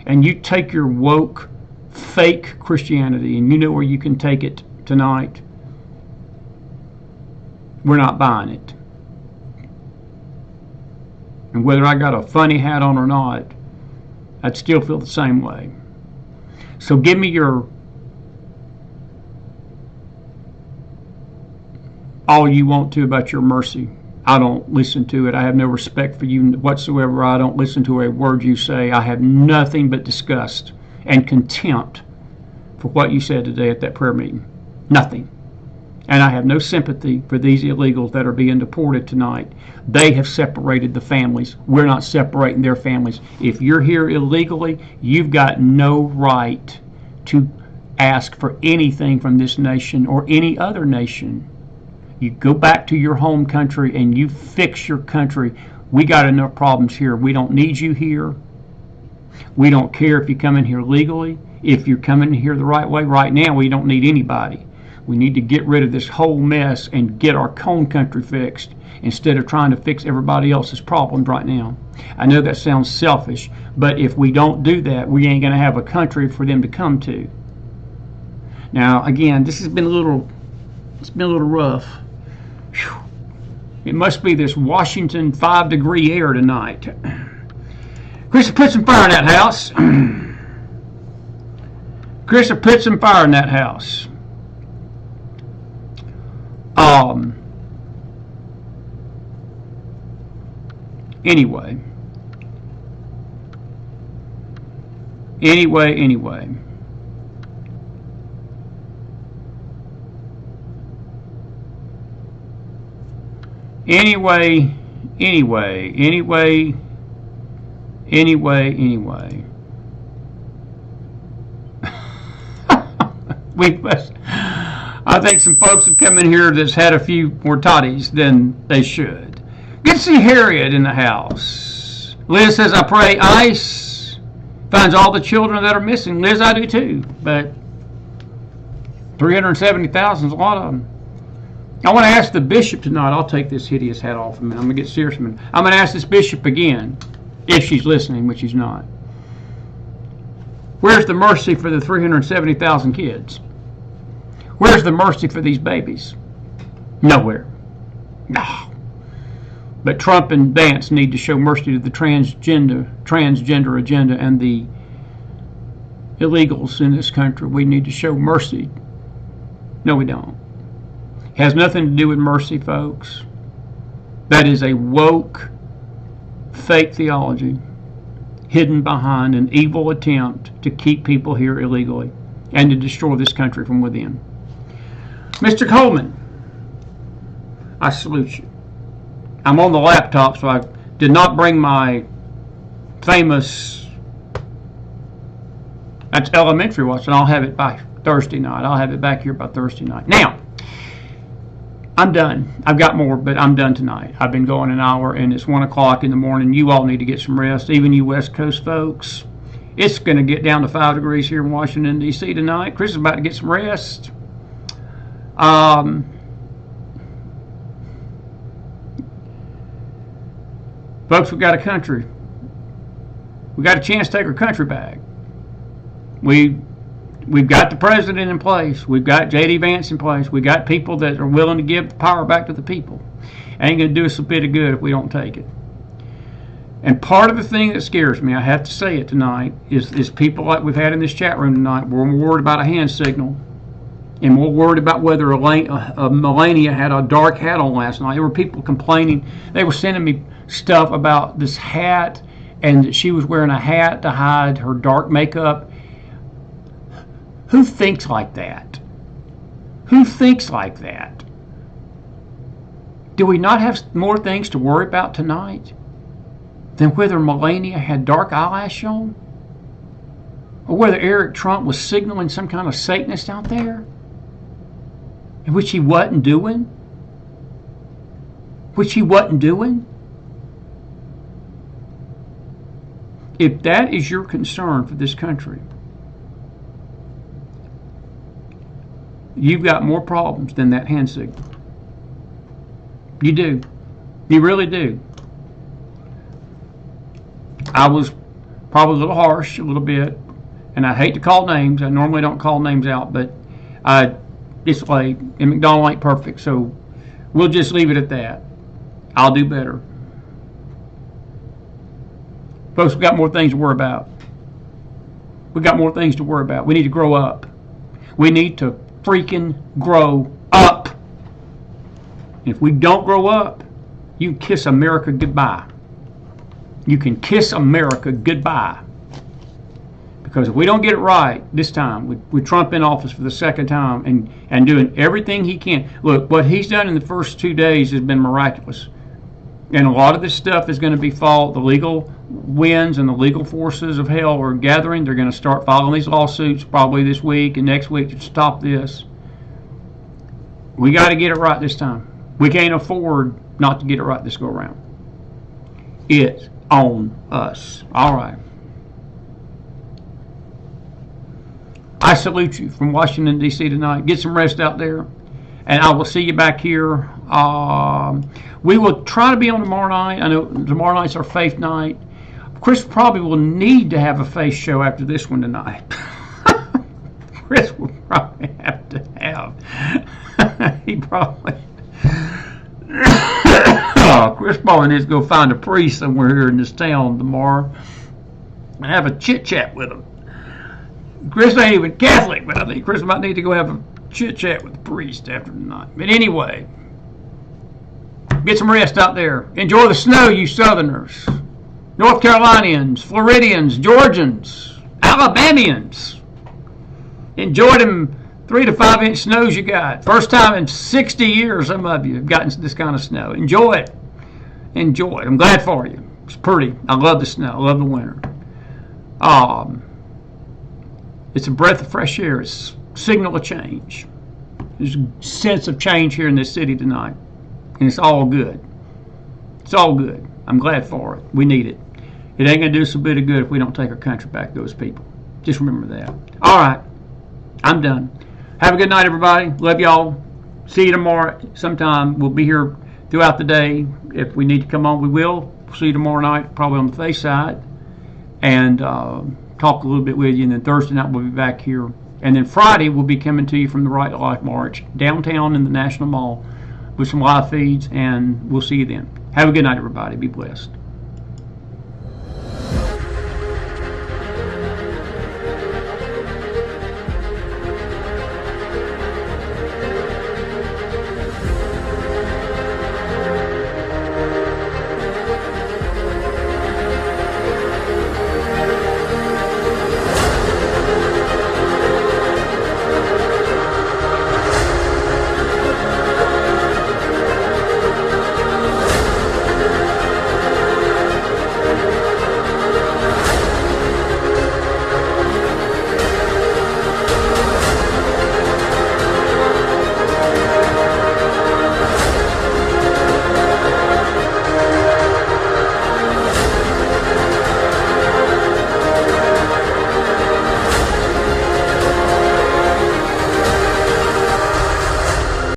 and you take your woke, fake Christianity, and you know where you can take it tonight. We're not buying it. And whether I got a funny hat on or not, I'd still feel the same way. So give me your all you want to about your mercy. I don't listen to it. I have no respect for you whatsoever. I don't listen to a word you say. I have nothing but disgust and contempt for what you said today at that prayer meeting. Nothing. And I have no sympathy for these illegals that are being deported tonight. They have separated the families. We're not separating their families. If you're here illegally, you've got no right to ask for anything from this nation or any other nation. You go back to your home country and you fix your country. We got enough problems here. We don't need you here. We don't care if you come in here legally. If you're coming in here the right way, right now we don't need anybody. We need to get rid of this whole mess and get our own country fixed instead of trying to fix everybody else's problems right now. I know that sounds selfish, but if we don't do that, we ain't going to have a country for them to come to. Now, again, this has been a little rough. Whew. It must be this Washington 5-degree air tonight. Chris, put some fire in that house. Chris, put some fire in that house. Anyway. I think some folks have come in here that's had a few more toddies than they should. Good to see Harriet in the house. Liz says, I pray ICE finds all the children that are missing. Liz, I do too, but 370,000 is a lot of them. I want to ask the bishop tonight. I'll take this hideous hat off a minute. I'm going to get serious a minute. I'm going to ask this bishop again, if she's listening, which she's not. Where's the mercy for the 370,000 kids? Where's the mercy for these babies? Nowhere. No. But Trump and Vance need to show mercy to the transgender agenda and the illegals in this country. We need to show mercy. No, we don't. It has nothing to do with mercy, folks. That is a woke, fake theology hidden behind an evil attempt to keep people here illegally and to destroy this country from within. Mr. Coleman, I salute you. I'm on the laptop, so I did not bring my famous, that's elementary watch, and I'll have it by Thursday night. I'll have it back here by Thursday night. Now, I'm done. I've got more, but I'm done tonight. I've been going an hour, and it's 1 o'clock in the morning. You all need to get some rest, even you West Coast folks. It's going to get down to 5 degrees here in Washington, D.C. tonight. Chris is about to get some rest. Folks, we've got a country. We got a chance to take our country back. We've got the president in place. We've got J.D. Vance in place. We got people that are willing to give the power back to the people. Ain't going to do us a bit of good if we don't take it. And part of the thing that scares me, I have to say it tonight, is people like we've had in this chat room tonight. We're more worried about a hand signal. And more worried about whether Melania had a dark hat on last night. There were people complaining. They were sending me stuff about this hat and that she was wearing a hat to hide her dark makeup. Who thinks like that? Who thinks like that? Do we not have more things to worry about tonight than whether Melania had dark eyelash on? Or whether Eric Trump was signaling some kind of Satanist out there? And which he wasn't doing? Which he wasn't doing? If that is your concern for this country, you've got more problems than that hand signal. You do. You really do. I was probably a little harsh, a little bit, and I hate to call names. I normally don't call names out, but it's late, and McDonald ain't perfect, so we'll just leave it at that. I'll do better. Folks, we got more things to worry about. We got more things to worry about. We need to grow up. We need to freaking grow up. If we don't grow up, you can kiss America goodbye. You can kiss America goodbye. Because if we don't get it right this time, with Trump in office for the second time and doing everything he can. Look, what he's done in the first 2 days has been miraculous. And a lot of this stuff is going to be fought. The legal winds and the legal forces of hell are gathering. They're going to start filing these lawsuits probably this week and next week to stop this. We got to get it right this time. We can't afford not to get it right this go around. It's on us. All right. I salute you from Washington, D.C. tonight. Get some rest out there. And I will see you back here. We will try to be on tomorrow night. I know tomorrow night's our faith night. Chris probably will need to have a faith show after this one tonight. Chris will probably have to have. He probably. Chris probably needs to go find a priest somewhere here in this town tomorrow and have a chit chat with him. Chris ain't even Catholic, but I think Chris might need to go have a chit chat with the priest after tonight. But anyway, get some rest out there. Enjoy the snow, you Southerners, North Carolinians, Floridians, Georgians, Alabamians. Enjoy them 3 to 5 inch snows you got. First time in 60 years, some of you have gotten this kind of snow. Enjoy it. Enjoy it. I'm glad for you. It's pretty. I love the snow. I love the winter. It's a breath of fresh air. It's a signal of change. There's a sense of change here in this city tonight. And it's all good. It's all good. I'm glad for it. We need it. It ain't going to do us a bit of good if we don't take our country back, those people. Just remember that. All right. I'm done. Have a good night, everybody. Love y'all. See you tomorrow sometime. We'll be here throughout the day. If we need to come on, we will. See you tomorrow night, probably on the face side. And talk a little bit with you. And then Thursday night, we'll be back here. And then Friday, we'll be coming to you from the Right to Life March downtown in the National Mall with some live feeds. And we'll see you then. Have a good night, everybody. Be blessed.